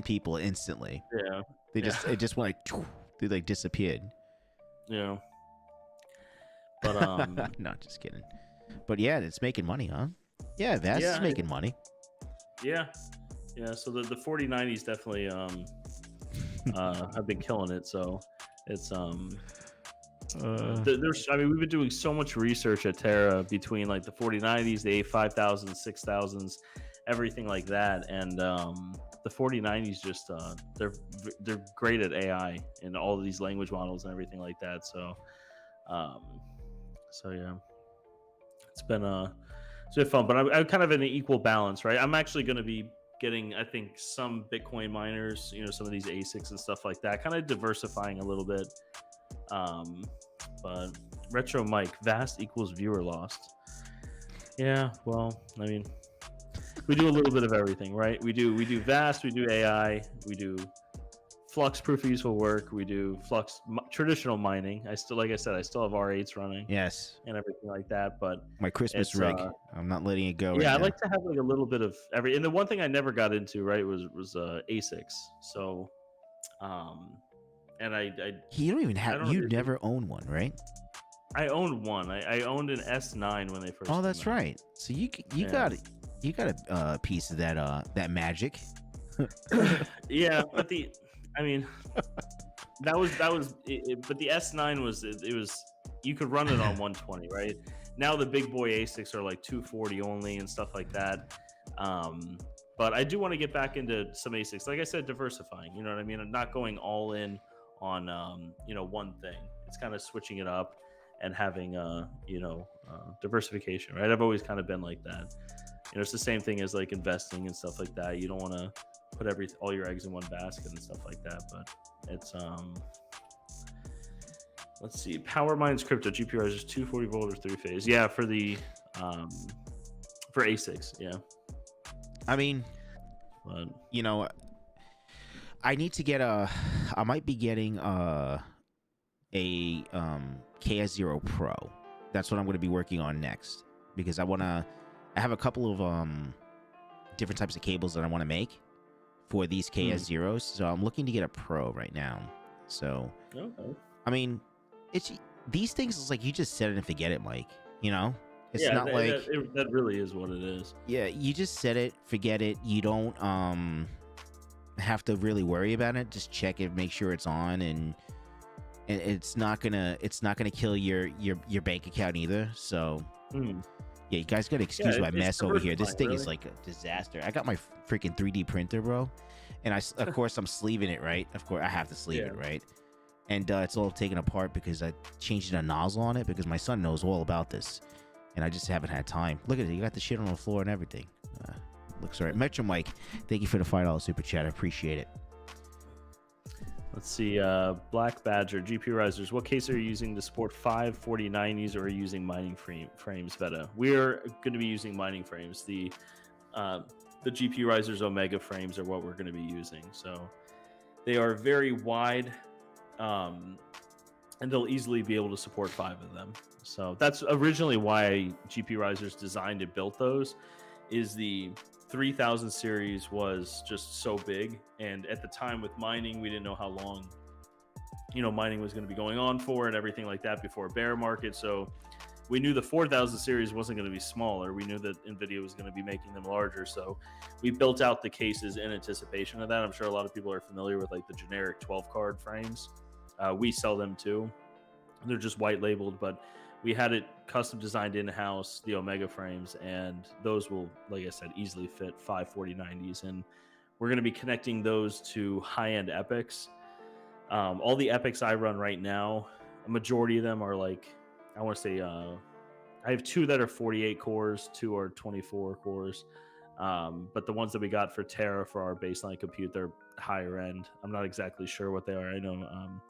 people instantly. Yeah. It just went like they like disappeared. Yeah. But no, just kidding. But yeah, it's making money, huh? Yeah, Vast is making money. Yeah. So the 4090s definitely have been killing it. So it's there's I mean, we've been doing so much research at Terra between like the 4090s, the A5000s, 6000s, everything like that, and the 4090s just they're great at AI and all of these language models and everything like that. So yeah, it's been fun, but I'm kind of in an equal balance, right? I'm actually going to be getting, I think, some Bitcoin miners, some of these ASICs and stuff like that, kind of diversifying a little bit. But Retro Mike, Vast equals viewer lost. Yeah, well, I mean, we do a little bit of everything, right? We do Vast, we do AI, we do Flux proof of useful work, we do Flux traditional mining. Like I said, I still have R8s running. Yes. And everything like that, but my Christmas rig, I'm not letting it go. Yeah, right I now. like to have like a little bit of every. And the one thing I never got into, right, was ASICs. So, and I you don't even have. You never own one, right? I owned one. I owned an S9 when they first. Oh, that's right. So you got a piece of that magic. Yeah, but that was but the S9 was it was, you could run it on 120, right? Now the big boy ASICs are like 240 only and stuff like that. But I do want to get back into some ASICs. Like I said, diversifying. You know what I mean? I'm not going all in on one thing. It's kind of switching it up and having diversification, right? I've always kind of been like that. It's the same thing as like investing and stuff like that. You don't want to put all your eggs in one basket and stuff like that. But it's let's see, Power Mines Crypto GPURisers 240 volt or 3-phase. Yeah, for the for ASICs. Yeah. I mean, but, I need to get I might be getting a KS0 Pro. That's what I'm going to be working on next, because I have a couple of different types of cables that I want to make for these KS0s. So I'm looking to get a Pro right now. So, okay. I mean, these things is like you just set it and forget it, Mike. It's not that really is what it is. Yeah, you just set it, forget it. You don't have to really worry about it. Just check it, make sure it's on, and it's not gonna kill your bank account either. So yeah, you guys gotta excuse my mess over here. This thing is like a disaster. I got my freaking 3D printer, bro, and of course I'm sleeving it, right? Of course I have to sleeve it, right? And it's all taken apart because I changed a nozzle on it, because my son knows all about this, and I just haven't had time. Look at it, you got the shit on the floor and everything. Looks all right. Metro Mike, thank you for the $5 super chat. I appreciate it. Let's see, Black Badger, GPURisers, what case are you using to support 5 4090s, or are you using mining frames, Veta? We're going to be using mining frames. The GPURisers Omega frames are what we're going to be using. So they are very wide, and they'll easily be able to support 5 of them. So that's originally why GPURisers designed and built those, is the 3000 series was just so big, and at the time with mining, we didn't know how long mining was going to be going on for and everything like that before a bear market. So we knew the 4000 series wasn't going to be smaller. We knew that NVIDIA was going to be making them larger, so we built out the cases in anticipation of that. I'm sure a lot of people are familiar with like the generic 12 card frames. We sell them too. They're just white labeled, but we had it custom designed in-house, the Omega frames, and those will, like I said, easily fit 5 4090s. And we're going to be connecting those to high-end epics. All the epics I run right now, a majority of them are like, I want to say, I have 2 that are 48 cores, 2 are 24 cores. But the ones that we got for Terra for our baseline compute, they're higher end. I'm not exactly sure what they are. I know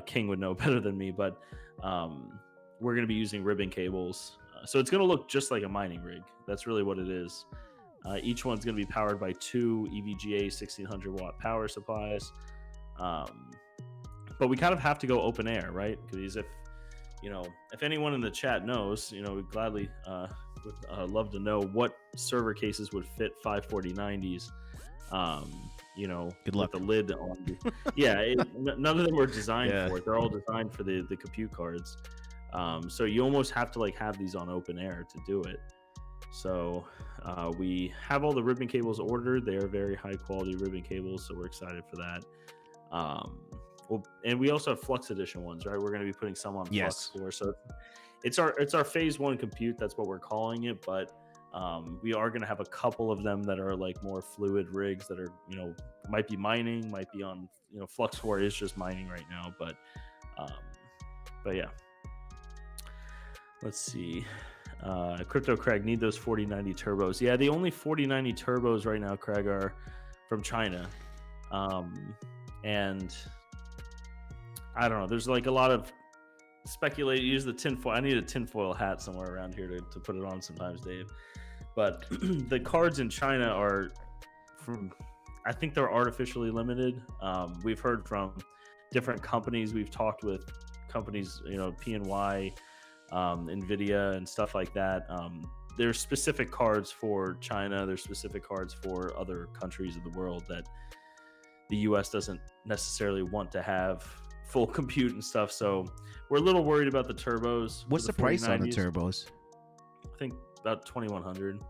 King would know better than me, but we're going to be using ribbon cables. So it's going to look just like a mining rig. That's really what it is. Each one's going to be powered by 2 EVGA 1600 watt power supplies. But we kind of have to go open air, right? Because if anyone in the chat knows, we'd gladly would love to know what server cases would fit 5 4090s. Good luck. With the lid on. Yeah, none of them were designed for it. They're all designed for the compute cards. So you almost have to like have these on open air to do it. So we have all the ribbon cables ordered. They are very high quality ribbon cables, so we're excited for that. Well, and we also have Flux Edition ones, right? We're going to be putting some on Flux Core. So it's our phase 1 compute. That's what we're calling it. But we are going to have a couple of them that are like more fluid rigs that are, might be mining, might be on, Flux Core is just mining right now. But yeah. Let's see. Crypto Craig, need those 4090 turbos. Yeah, the only 4090 turbos right now, Craig, are from China. And I don't know. There's like a lot of speculate. Use the tinfoil. I need a tinfoil hat somewhere around here to put it on sometimes, Dave. But the cards in China are from, I think they're artificially limited. We've heard from different companies. We've talked with companies, PNY, NVIDIA and stuff like that. There's specific cards for China. There's specific cards for other countries of the world that the US doesn't necessarily want to have full compute and stuff. So we're a little worried about the turbos. What's the price on the turbos? I think about 2,100.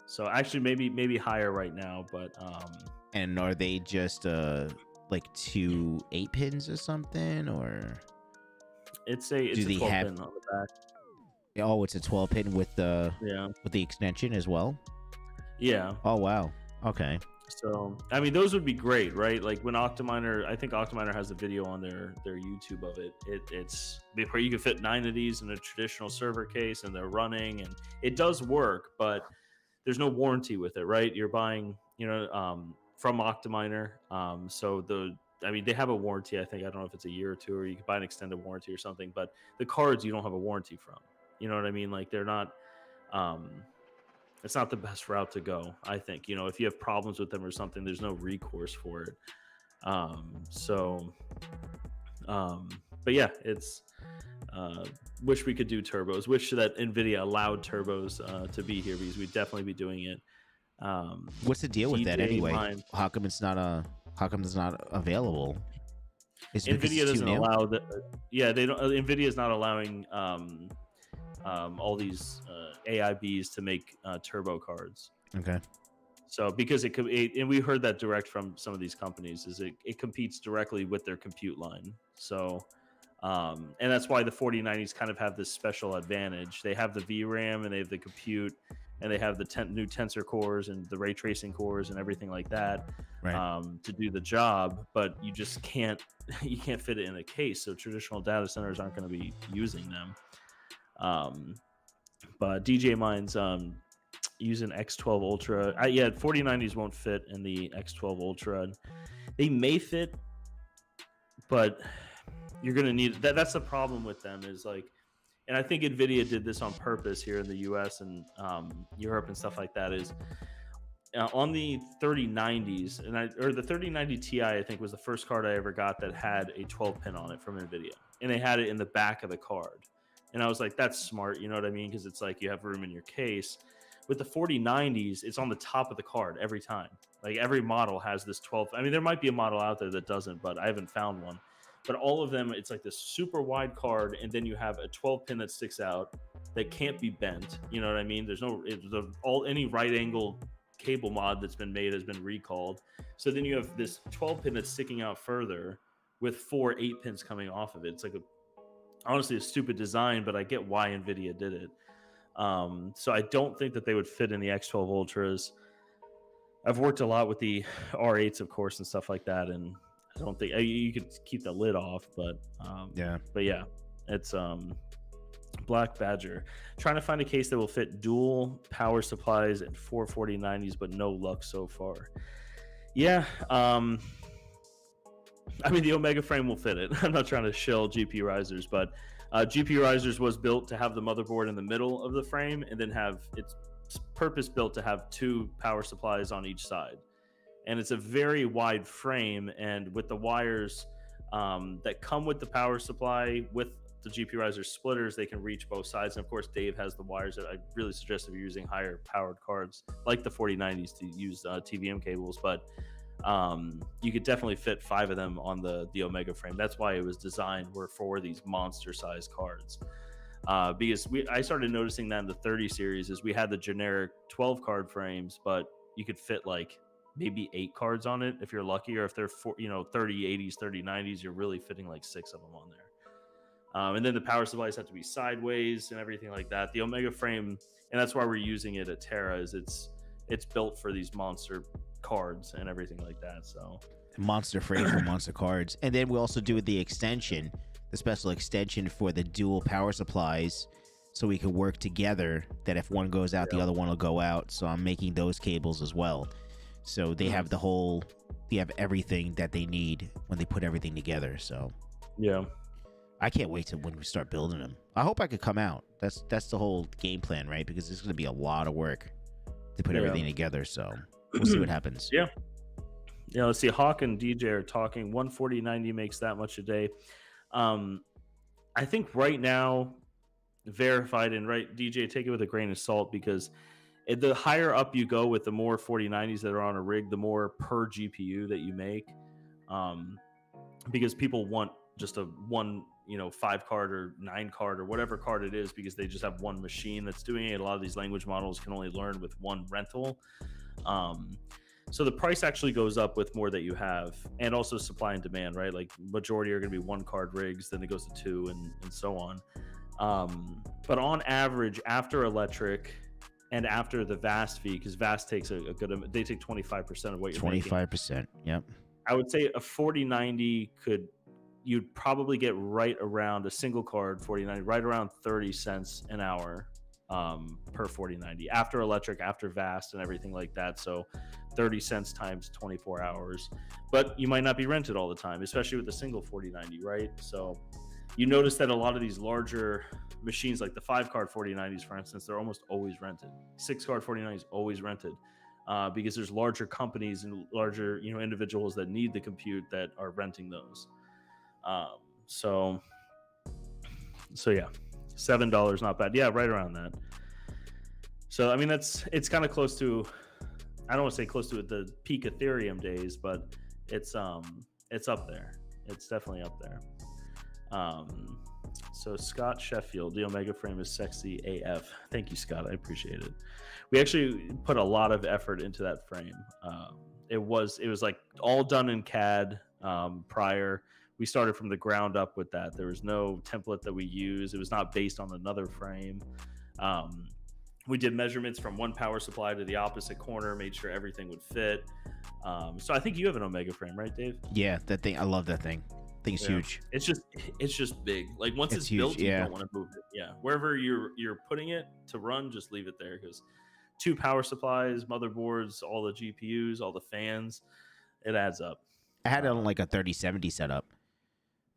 So actually maybe higher right now, but and are they just like 2 8-pins or something, or it's a 12 pin on the back. Oh, it's a 12 pin with the extension as well. Yeah. Oh wow. Okay. So I mean, those would be great, right? Like when Octominer, I think Octominer has a video on their YouTube of it. It's where you can fit 9 of these in a traditional server case, and they're running, and it does work, but there's no warranty with it, right? You're buying, from Octominer. So they have a warranty. I think, I don't know if it's a year or 2, or you can buy an extended warranty or something. But the cards you don't have a warranty from. You know what I mean? Like they're not. It's not the best route to go, I think. If you have problems with them or something, there's no recourse for it. But yeah, it's wish we could do turbos. Wish that NVIDIA allowed turbos to be here, because we'd definitely be doing it. What's the deal with that anyway? How come it's not available? NVIDIA doesn't allow that. Yeah, they don't. NVIDIA is not allowing all these AIBs to make turbo cards. Okay. So because and we heard that direct from some of these companies, is it competes directly with their compute line. So, and that's why the 4090s kind of have this special advantage. They have the VRAM, and they have the compute, and they have the new tensor cores and the ray tracing cores and everything like that, right, to do the job. But you just can't fit it in a case. So traditional data centers aren't going to be using them. But DJ Mine's using X12 Ultra. 4090s won't fit in the X12 Ultra. They may fit, but you're gonna need that. That's the problem with them, is like, and I think NVIDIA did this on purpose here in the US and Europe and stuff like that, is on the 3090s, or the 3090 Ti, I think was the first card I ever got that had a 12 pin on it from NVIDIA, and they had it in the back of the card. And I was like, that's smart, you know what I mean? Because it's like you have room in your case. With the 4090s, it's on the top of the card every time. Like every model has this 12. I mean, there might be a model out there that doesn't, but I haven't found one. But all of them, it's like this super wide card, and then you have a 12 pin that sticks out that can't be bent. You know what I mean? There's no any right angle cable mod that's been made has been recalled. So then you have this 12 pin that's sticking out further with 4 8-pins coming off of it. It's like honestly a stupid design, but I get why NVIDIA did it. So I don't think that they would fit in the X12 Ultras. I've worked a lot with the R8s, of course, and stuff like that, and I don't think you could keep the lid off, but yeah, it's Black Badger trying to find a case that will fit dual power supplies and 4 4090s, but no luck so far. Yeah, I mean, the Omega frame will fit it. I'm not trying to shill GPURisers, but GPURisers was built to have the motherboard in the middle of the frame, and then it's purpose built to have 2 power supplies on each side. And it's a very wide frame, and with the wires that come with the power supply, with the GPURiser splitters, they can reach both sides. And of course, Dave has the wires that I really suggest if you're using higher powered cards like the 4090s to use TVM cables. But you could definitely fit 5 of them on the Omega frame. That's why it was designed for these monster size cards. Because I started noticing that in the 30 series is we had the generic 12 card frames, but you could fit like maybe 8 cards on it if you're lucky, or if they're 30 80s, 30 90s, you're really fitting like 6 of them on there. And then the power supplies have to be sideways and everything like that. The Omega frame, and that's why we're using it at Terra, is it's built for these monster cards and everything like that. So monster frame for monster cards. And then we also do the extension, the special extension for the dual power supplies, so we can work together, that if one goes out, the other one will go out. So I'm making those cables as well. So they have they have everything that they need when they put everything together. So yeah, I can't wait to when we start building them. I hope I could come out. That's the whole game plan, right? Because it's going to be a lot of work to put everything together. So we'll see what happens. Yeah. Let's see. Hawk and DJ are talking. 140.90 makes that much a day. I think right now, verified, and right, DJ, take it with a grain of salt, because the higher up you go with the more 4090s that are on a rig, the more per GPU that you make. Because people want just a one 5 card or 9 card or whatever card it is, because they just have one machine that's doing it. A lot of these language models can only learn with one rental. So the price actually goes up with more that you have, and also supply and demand, right? Like majority are going to be 1 card rigs, then it goes to 2 and so on. But on average, after electric and after the VAST fee, because VAST takes a good, they take 25% of what you're 25%. Yep. I would say a 4090 you'd probably get right around a single card 4090, right around 30 cents an hour per 4090 after electric, after VAST and everything like that. So 30 cents times 24 hours. But you might not be rented all the time, especially with a single 4090, right? So you notice that a lot of these larger machines, like the 5 card 4090s, for instance, they're almost always rented. 6 card 4090s always rented. Because there's larger companies and larger individuals that need the compute that are renting those. So yeah, $7, not bad. Yeah, right around that. So I mean, it's kind of close to, I don't want to say close to the peak Ethereum days, but it's up there. It's definitely up there. So Scott Sheffield, the Omega frame is sexy AF. Thank you, Scott. I appreciate it. We actually put a lot of effort into that frame. It was like all done in CAD prior. We started from the ground up with that. There was no template that we used. It was not based on another frame. We did measurements from one power supply to the opposite corner, made sure everything would fit. So I think you have an Omega frame, right, Dave? Yeah, that thing. I love that thing. Thing's huge. It's just big. Like once it's built, huge, you don't want to move it. Yeah, wherever you're putting it to run, just leave it there, because 2 power supplies, motherboards, all the GPUs, all the fans, it adds up. I had it on like a 3070 setup.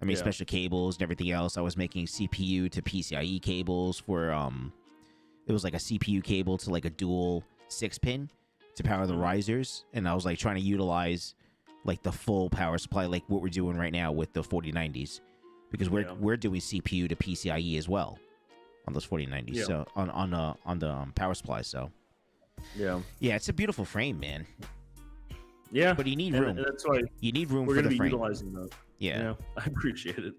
I mean, special cables and everything else. I was making CPU to PCIe cables for it was like a CPU cable to like a dual 6-pin to power the risers, and I was like trying to utilize like the full power supply, like what we're doing right now with the 4090s, because we're doing CPU to PCIe as well on those 4090s. So on the power supply. So yeah, it's a beautiful frame, man. Yeah, but you need room. That's why you need room for the frame. We're going to be utilizing those. Yeah, I appreciate it.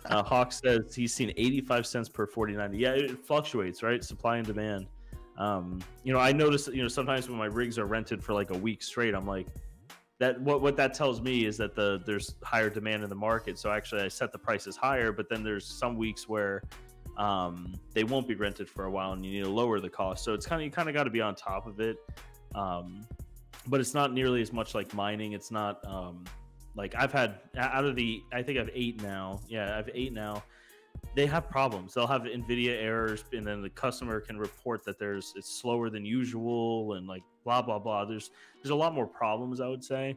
Hawk says he's seen 85 cents per 4090. Yeah, it fluctuates, right? Supply and demand. I notice, sometimes when my rigs are rented for like a week straight, I'm like, that what that tells me is that there's higher demand in the market. So actually I set the prices higher, but then there's some weeks where they won't be rented for a while and you need to lower the cost. So it's you kind of got to be on top of it. But it's not nearly as much like mining. It's not like I've had I think I have 8 now. Yeah, I have 8 now. They have problems. They'll have NVIDIA errors, and then the customer can report that it's slower than usual, and like blah blah blah. There's a lot more problems, I would say.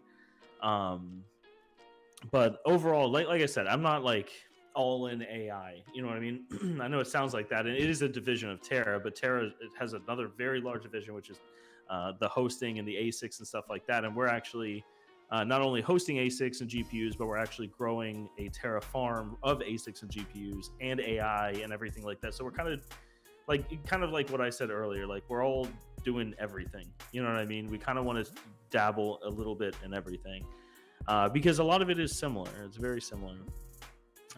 But overall, like I said, I'm not like all in AI. You know what I mean? I know it sounds like that, and it is a division of Terra, but Terra, it has another very large division, which is the hosting and the ASICs and stuff like that. And we're actually not only hosting ASICs and GPUs, but we're actually growing a Terra farm of ASICs and GPUs and AI and everything like that. So we're kind of like what I said earlier, like we're all doing everything. You know what I mean? We kind of want to dabble a little bit in everything because a lot of it is similar. It's very similar.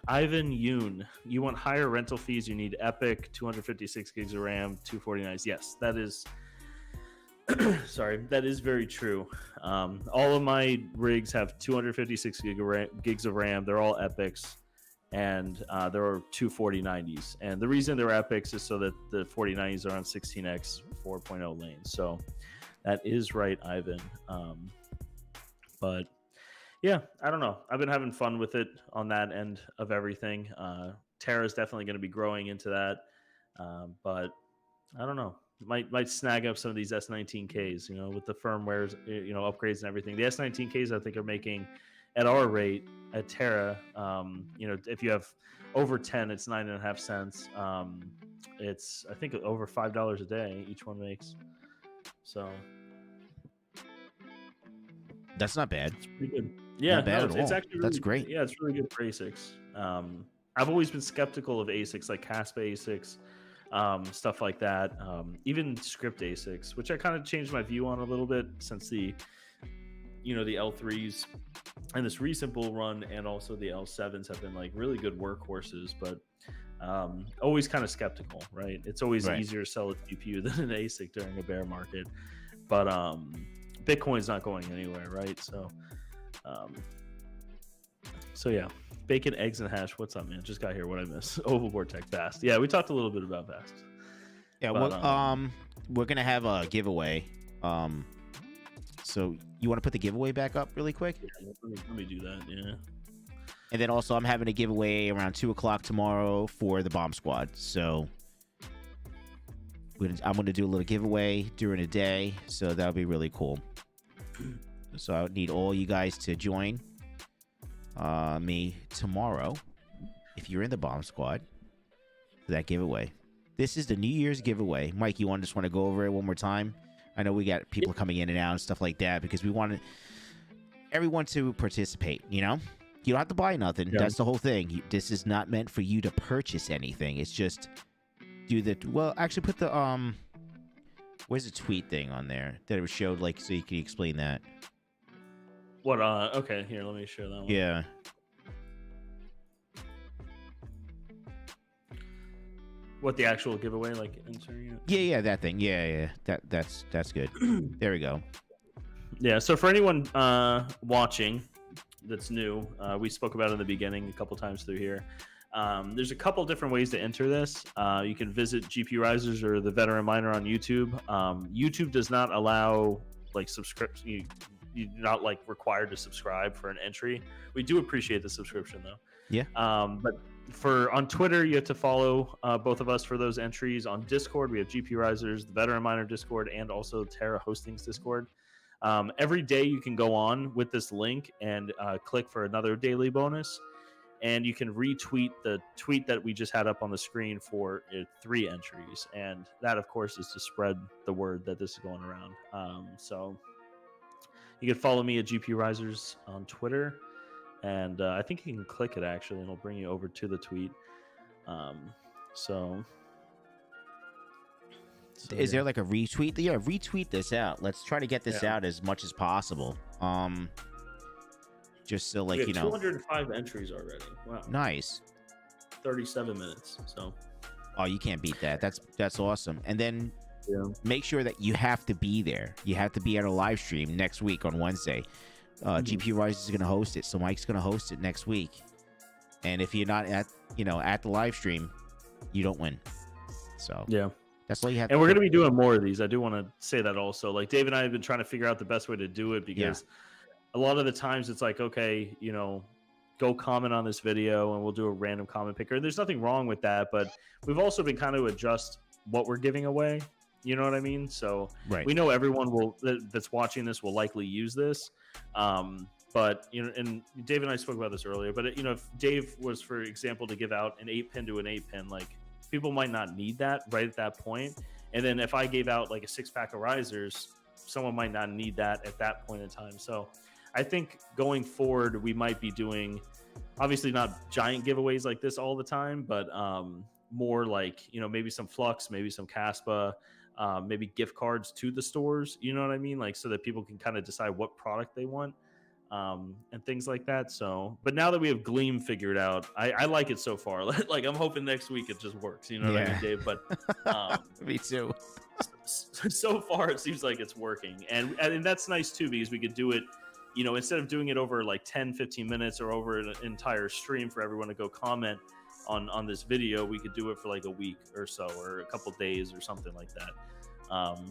Ivan Yoon, you want higher rental fees, you need Epic, 256 gigs of RAM, 249s. Yes, that is sorry, that is very true. All of my rigs have 256 gigs of RAM. They're all Epics, and there are two 4090s. And the reason they're Epics is so that the 4090s are on 16x 4.0 lanes. So that is right, Ivan. But yeah, I don't know. I've been having fun with it on that end of everything. Terra is definitely going to be growing into that, but I don't know. Might snag up some of these S19Ks, you know, with the firmwares, you know, upgrades and everything. The S19Ks I think are making at our rate at Terra, you know, if you have over 10, it's 9.5 cents. It's I think over $5 a day each one makes. So that's not bad. It's pretty good. Yeah, not bad at all. It's actually really, that's great. Yeah, it's really good for ASICs. I've always been skeptical of ASICs like Kaspa ASICs. Stuff like that, even script ASICs, which I kind of changed my view on a little bit since the L3s and this recent bull run, and also the L7s have been like really good workhorses, but always kind of skeptical, right? It's always easier to sell a GPU than an ASIC during a bear market, but Bitcoin's not going anywhere, right? So yeah. Bacon, eggs, and hash. What's up, man? Just got here. What I miss? Overboard Tech Fast. Yeah, we talked a little bit about Fast. Yeah, but, we're gonna have a giveaway. So you want to put the giveaway back up really quick? Yeah, let me do that. Yeah. And then also, I'm having a giveaway around 2:00 tomorrow for the Bomb Squad. So I'm gonna do a little giveaway during the day. So that'll be really cool. So I would need all you guys to join me tomorrow if you're in the Bomb Squad for that giveaway. This is the New Year's giveaway. Mike, you just want to go over it one more time? I know we got people coming in and out and stuff like that because we want everyone to participate, you know? You don't have to buy nothing. Yeah. That's the whole thing. This is not meant for you to purchase anything. It's just actually put the where's the tweet thing on there that it showed, like, so you can explain that. What? Okay, here, let me share that one. Yeah. What, the actual giveaway, like entering it? Yeah, that thing. Yeah. That's good. There we go. Yeah. So for anyone watching that's new, we spoke about it in the beginning a couple times through here. There's a couple different ways to enter this. You can visit GPURisers or the Veteran Miner on YouTube. YouTube does not allow like subscription. You're not like required to subscribe for an entry. We do appreciate the subscription though. Yeah. But on Twitter, you have to follow both of us for those entries. On Discord, we have GPURisers, the Veteran Miner Discord, and also Terra Hosting's Discord. Every day you can go on with this link and click for another daily bonus. And you can retweet the tweet that we just had up on the screen for 3 entries. And that, of course, is to spread the word that this is going around. So you can follow me at GPURisers on Twitter. And I think you can click it, actually, and it'll bring you over to the tweet. So is there like a retweet? Yeah, retweet this out. Let's try to get this out as much as possible. Just so, like, we have 205 entries already. Wow. Nice. 37 minutes. So. Oh, you can't beat that. That's awesome. And then make sure that you have to be there. You have to be at a live stream next week on Wednesday. GPURisers is going to host it, so Mike's going to host it next week. And if you're not at the live stream, you don't win. So yeah, that's all you have. And we're going to be doing more of these. I do want to say that also. Like, Dave and I have been trying to figure out the best way to do it because a lot of the times it's like, okay, go comment on this video and we'll do a random comment picker. There's nothing wrong with that, but we've also been kind of adjust what we're giving away. You know what I mean? So we know everyone that's watching this will likely use this. But, and Dave and I spoke about this earlier, but if Dave was, for example, to give out an 8-pin to an 8-pin, like, people might not need that right at that point. And then if I gave out like a 6-pack of risers, someone might not need that at that point in time. So I think going forward, we might be doing, obviously not giant giveaways like this all the time, but more like, maybe some Flux, maybe some Kaspa, maybe gift cards to the stores, you know what I mean? Like, so that people can kind of decide what product they want, and things like that. So, but now that we have Gleam figured out, I like it so far. Like, I'm hoping next week it just works, you know what I mean, Dave? But me too. So far it seems like it's working, and that's nice too, because we could do it, you know, instead of doing it over like 10-15 minutes or over an entire stream for everyone to go comment on this video, we could do it for like a week or so, or a couple days or something like that.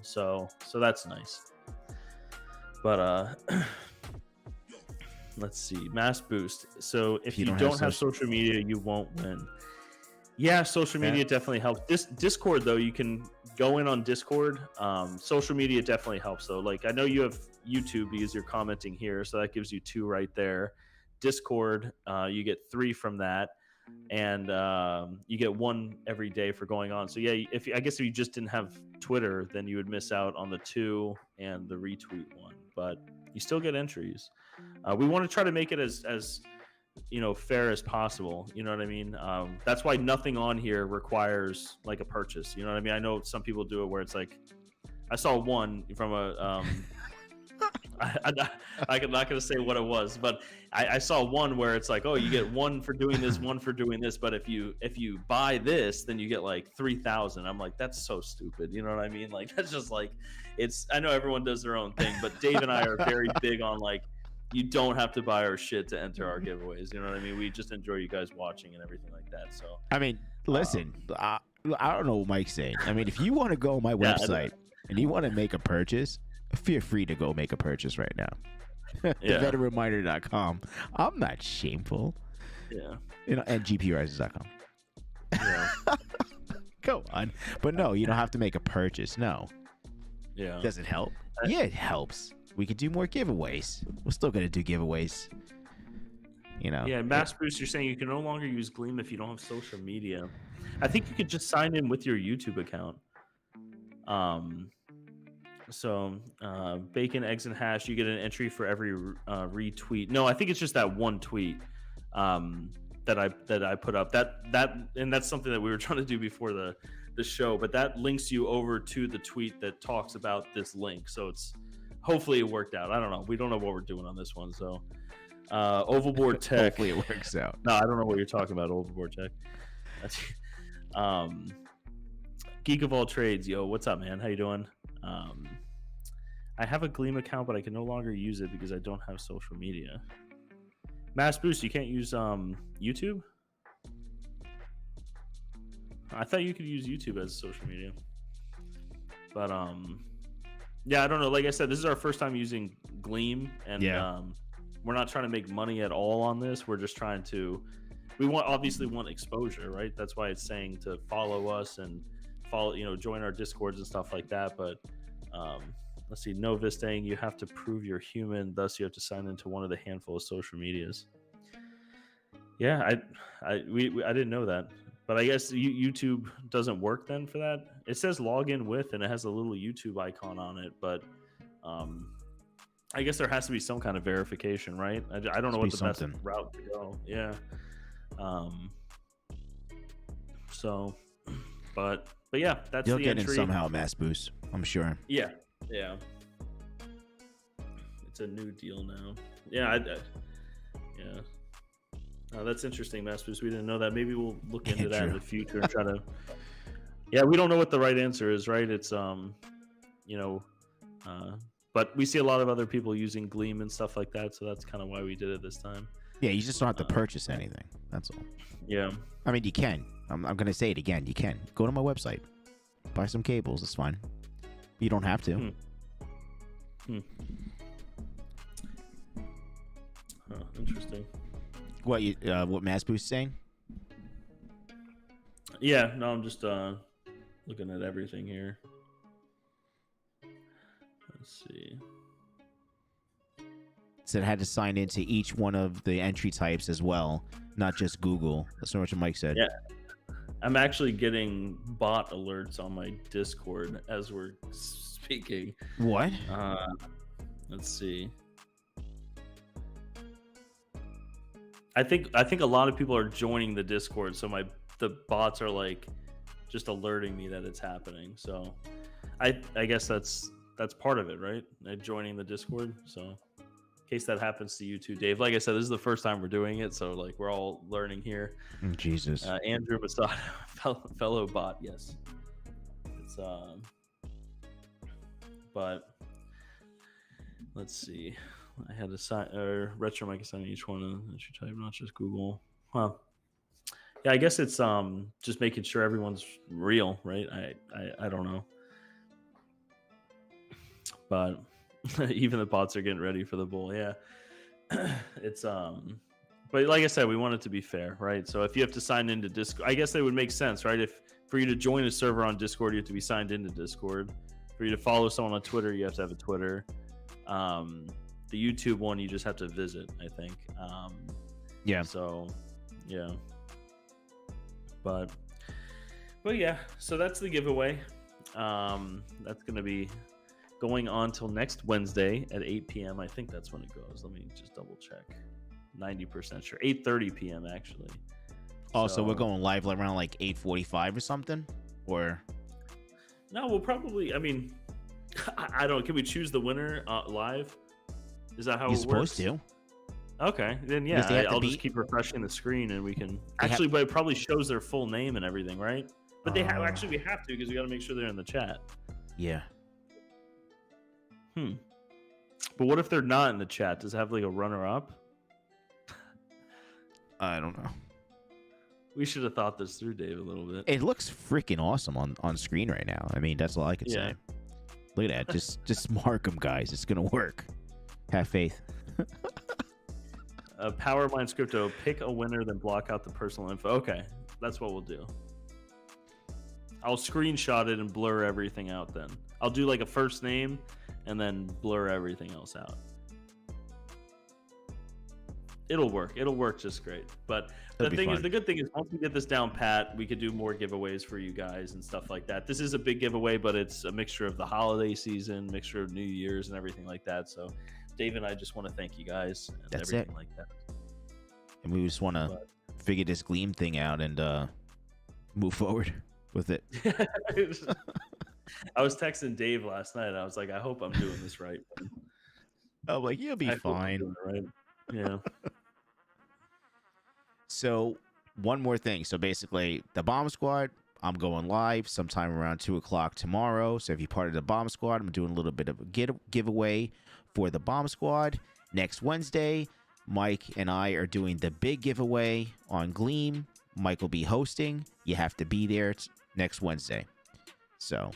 So that's nice. But let's see, mass boost. So if you don't have social media, you won't win. Yeah, social media definitely helps. Discord though, you can go in on Discord. Social media definitely helps though. Like, I know you have YouTube because you're commenting here, so that gives you 2 right there. Discord, you get 3 from that, and you get 1 every day for going on. So yeah, I guess if you just didn't have Twitter, then you would miss out on the 2 and the retweet 1, but you still get entries. We want to try to make it as you know, fair as possible, you know what I mean? That's why nothing on here requires like a purchase, you know what I mean? I know some people do it where it's like, I saw one from a I'm not gonna say what it was, but I saw one where it's like, oh, you get 1 for doing this, 1 for doing this, but if you buy this, then you get like 3,000. I'm like, that's so stupid, you know what I mean? Like, that's just like, I know everyone does their own thing, but Dave and I are very big on like, you don't have to buy our shit to enter our giveaways, you know what I mean? We just enjoy you guys watching and everything like that. So I mean, listen, I don't know what Mike's saying. I mean, if you want to go on my website and you want to make a purchase, feel free to go make a purchase right now. TheVeteranReminder.com. I'm not shameful. Yeah. You know, and GPURisers.com. Yeah. Go on. But no, you don't have to make a purchase. No. Yeah. Does it help? Yeah, it helps. We could do more giveaways. We're still going to do giveaways. You know. Yeah, Mass Boost, you're saying you can no longer use Gleam if you don't have social media. I think you could just sign in with your YouTube account. So bacon, eggs, and hash, you get an entry for every retweet. No, I think it's just that one tweet that I put up. And that's something that we were trying to do before the show, but that links you over to the tweet that talks about this link. So it's hopefully it worked out. I don't know. We don't know what we're doing on this one. So Ovalboard Tech. Hopefully it works out. No, I don't know what you're talking about, Ovalboard Tech. Geek of all trades, yo, what's up, man? How you doing? I have a Gleam account, but I can no longer use it because I don't have social media. Mass Boost, you can't use YouTube? I thought you could use YouTube as social media. But yeah, I don't know. Like I said, this is our first time using Gleam, and we're not trying to make money at all on this. We're just trying to, obviously want exposure, right? That's why it's saying to follow us and join our Discords and stuff like that. But let's see, Nova's saying you have to prove you're human, thus you have to sign into one of the handful of social medias. Yeah, I didn't know that, but I guess YouTube doesn't work then for that. It says login with, and it has a little YouTube icon on it, but I guess there has to be some kind of verification, right? I don't know what the best route to go. Yeah. So, but yeah, that's you'll the get entry. in somehow, Mass Boost, I'm sure. Yeah. It's a new deal now. Yeah, yeah. That's interesting, Mass Boost. We didn't know that. Maybe we'll look into that in the future and try to. Yeah, we don't know what the right answer is, right? It's but we see a lot of other people using Gleam and stuff like that, so that's kind of why we did it this time. Yeah, you just don't have to purchase anything. That's all. Yeah. I mean, you can. I'm going to say it again. You can. Go to my website. Buy some cables. It's fine. You don't have to. Interesting. What Mass Boost saying? Yeah, no, I'm just looking at everything here. Let's see. Said I had to sign into each one of the entry types as well, not just Google. That's not what Mike said. Yeah. I'm actually getting bot alerts on my Discord as we're speaking. What? Let's see. I think a lot of people are joining the Discord, so the bots are like just alerting me that it's happening. So I guess that's part of it, right? Joining the Discord. So in case that happens to you too, Dave. Like I said, this is the first time we're doing it, so like we're all learning here. Jesus. Andrew Masada, fellow bot, yes. It's but let's see. I had to sign retro mic assigned each one and should type, not just Google. Well, yeah, I guess it's just making sure everyone's real, right? I don't know. But even the bots are getting ready for the bowl. Yeah. It's but like I said, we want it to be fair, right? So if you have to sign into Discord, I guess that would make sense, right? If for you to join a server on Discord, you have to be signed into Discord. For you to follow someone on Twitter, you have to have a Twitter. The YouTube one, you just have to visit, I think. Yeah. So, yeah. But yeah. So that's the giveaway. That's gonna be going on till next Wednesday at 8 p.m. I think that's when it goes. Let me just double check. 90% sure. 8:30 p.m. actually. Oh, so we're going live around like 8:45 or something, or? No, we'll probably. I mean, I don't. Can we choose the winner live? Is that how You're it works? supposed to. Okay, then yeah, I'll just keep refreshing the screen and we can actually. But it probably shows their full name and everything, right? But they have actually we have to because we got to make sure they're in the chat. Yeah. But what if they're not in the chat? Does it have like a runner-up? I don't know. We should have thought this through, Dave, a little bit. It looks freaking awesome on screen right now. I mean, that's all I can say. Look at that. Just mark them, guys. It's gonna work. Have faith. Power Minds Crypto. Pick a winner, then block out the personal info. Okay, that's what we'll do. I'll screenshot it and blur everything out. Then I'll do like a first name and then blur everything else out. It'll work. It'll work just great. But the good thing is, once we get this down pat, we could do more giveaways for you guys and stuff like that. This is a big giveaway, but it's a mixture of the holiday season, mixture of New Year's and everything like that. So Dave and I just want to thank you guys and That's everything it. like that. And we just want to figure this Gleam thing out and move forward with it. I was texting Dave last night. I was like, I hope I'm doing this right. I'm like, you'll be fine. Right? Yeah. So one more thing. So basically, the Bomb Squad, I'm going live sometime around 2:00 tomorrow. So if you're part of the Bomb Squad, I'm doing a little bit of a giveaway for the Bomb Squad. Next Wednesday, Mike and I are doing the big giveaway on Gleam. Mike will be hosting. You have to be there next Wednesday. So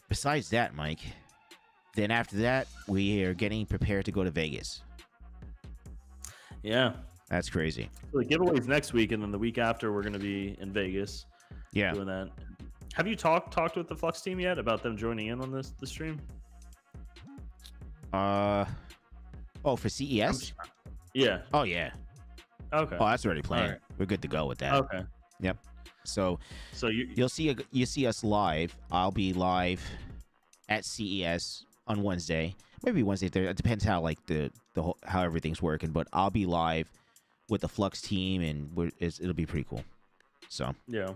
besides that, Mike, then after that, we are getting prepared to go to Vegas. Yeah. That's crazy. So the giveaway's next week, and then the week after, we're going to be in Vegas. Yeah. Doing that. Have you talked with the Flux team yet about them joining in on the stream? For CES? Yeah. Oh, yeah. Okay. Oh, that's already planned. Right. We're good to go with that. Okay. Yep. So you'll see us live. I'll be live at CES on Wednesday. Maybe Wednesday. It depends how like the whole, how everything's working. But I'll be live with the Flux team, and it'll be pretty cool. So yeah,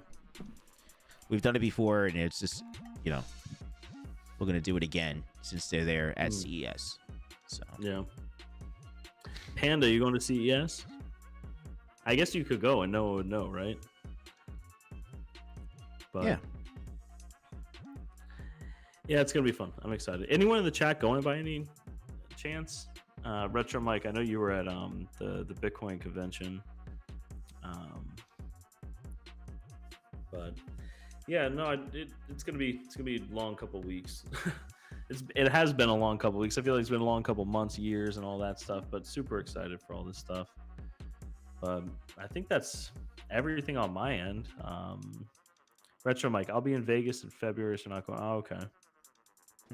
we've done it before, and it's just we're gonna do it again since they're there at CES. So yeah. Panda, you going to CES? I guess you could go and no one would know, right? But yeah. Yeah, it's gonna be fun. I'm excited. Anyone in the chat going by any chance? Retro Mike, I know you were at the Bitcoin convention. But yeah, no, it's gonna be a long couple weeks. It has been a long couple weeks. I feel like it's been a long couple months, years, and all that stuff. But super excited for all this stuff. But I think that's everything on my end. Retro Mike, I'll be in Vegas in February, so not going. Oh, okay.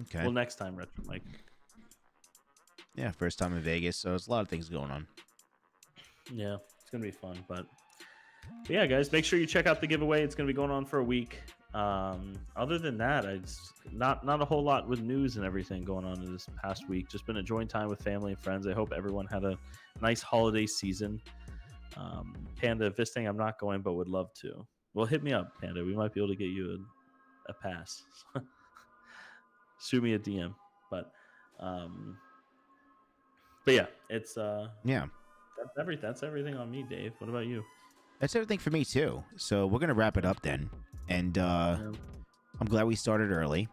Okay. Well, next time, Retro Mike. Yeah, first time in Vegas, so there's a lot of things going on. Yeah, it's gonna be fun. But yeah, guys, make sure you check out the giveaway. It's gonna be going on for a week. Other than that, not a whole lot with news and everything going on in this past week. Just been enjoying time with family and friends. I hope everyone had a nice holiday season. Panda, Visting, I'm not going, but would love to. Well, hit me up, Panda. We might be able to get you a pass. shoot me a DM. But yeah, it's Yeah. That's everything on me, Dave. What about you? That's everything for me too. So we're gonna wrap it up then. And I'm glad we started early.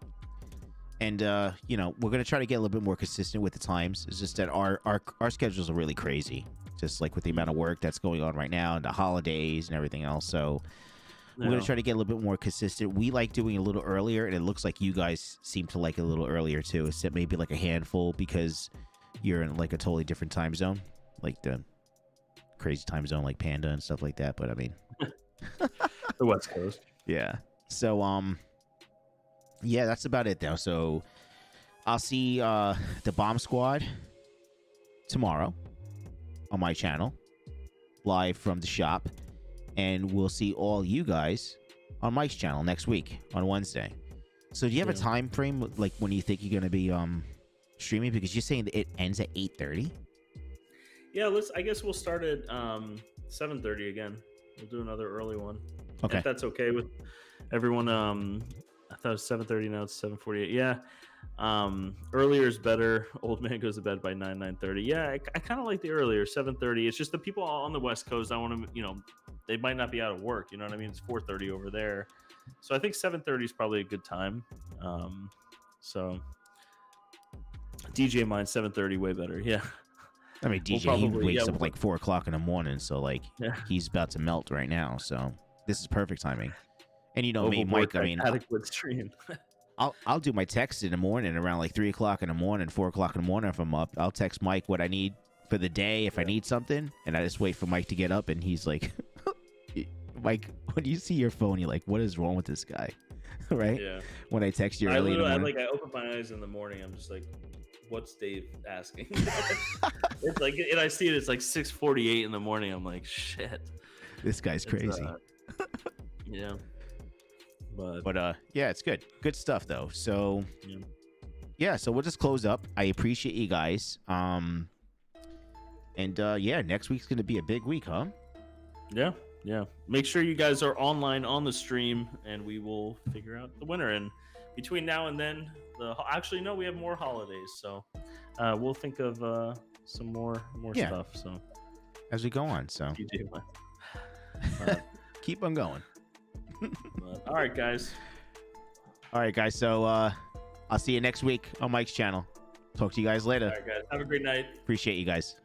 And you know, we're gonna try to get a little bit more consistent with the times. It's just that our schedules are really crazy. Just like with the amount of work that's going on right now and the holidays and everything else. So we're gonna try to get a little bit more consistent. We like doing a little earlier, and it looks like you guys seem to like it a little earlier too. Except maybe like a handful because you're in like a totally different time zone, like the crazy time zone like Panda and stuff like that. But I mean, the West Coast. Yeah. So yeah, that's about it though. So I'll see the Bomb Squad tomorrow on my channel, live from the shop, and we'll see all you guys on Mike's channel next week on Wednesday. So do you have a time frame, like when you think you're gonna be streaming? Because you're saying that it ends at 8:30. Yeah, I guess we'll start at 7:30 again. We'll do another early one. Okay. If that's okay with everyone. I thought it was 7:30, now it's 7:48. Yeah. Earlier is better. Old man goes to bed by 9:30. Yeah, I kind of like the earlier 7:30. It's just the people on the West Coast, I want to, you know, they might not be out of work. You know what I mean? It's 4:30 over there. So I think 7:30 is probably a good time. So DJ mine 7:30 way better. Yeah. I mean, DJ he wakes up like 4 o'clock in the morning, so like he's about to melt right now. So this is perfect timing. And you know me, Mike. I mean, adequate stream. I'll do my text in the morning around like 3 o'clock in the morning, 4 o'clock in the morning if I'm up. I'll text Mike what I need for the day if I need something, and I just wait for Mike to get up, and he's like, Mike, when you see your phone, you're like, what is wrong with this guy? Right? Yeah. When I text you early in the morning. I open my eyes in the morning, I'm just like, what's Dave asking? It's like, and I see it, it's like 6:48 in the morning. I'm like, shit. This guy's crazy. Yeah. But yeah, it's good stuff though. So yeah, so we'll just close up. I appreciate you guys. And yeah, next week's gonna be a big week, huh? Yeah. Make sure you guys are online on the stream, and we will figure out the winner. And between now and then, actually no, we have more holidays, so we'll think of some more stuff. So as we go on, so keep on going. All right, guys. So I'll see you next week on Mike's channel. Talk to you guys later. All right, guys. Have a great night. Appreciate you guys.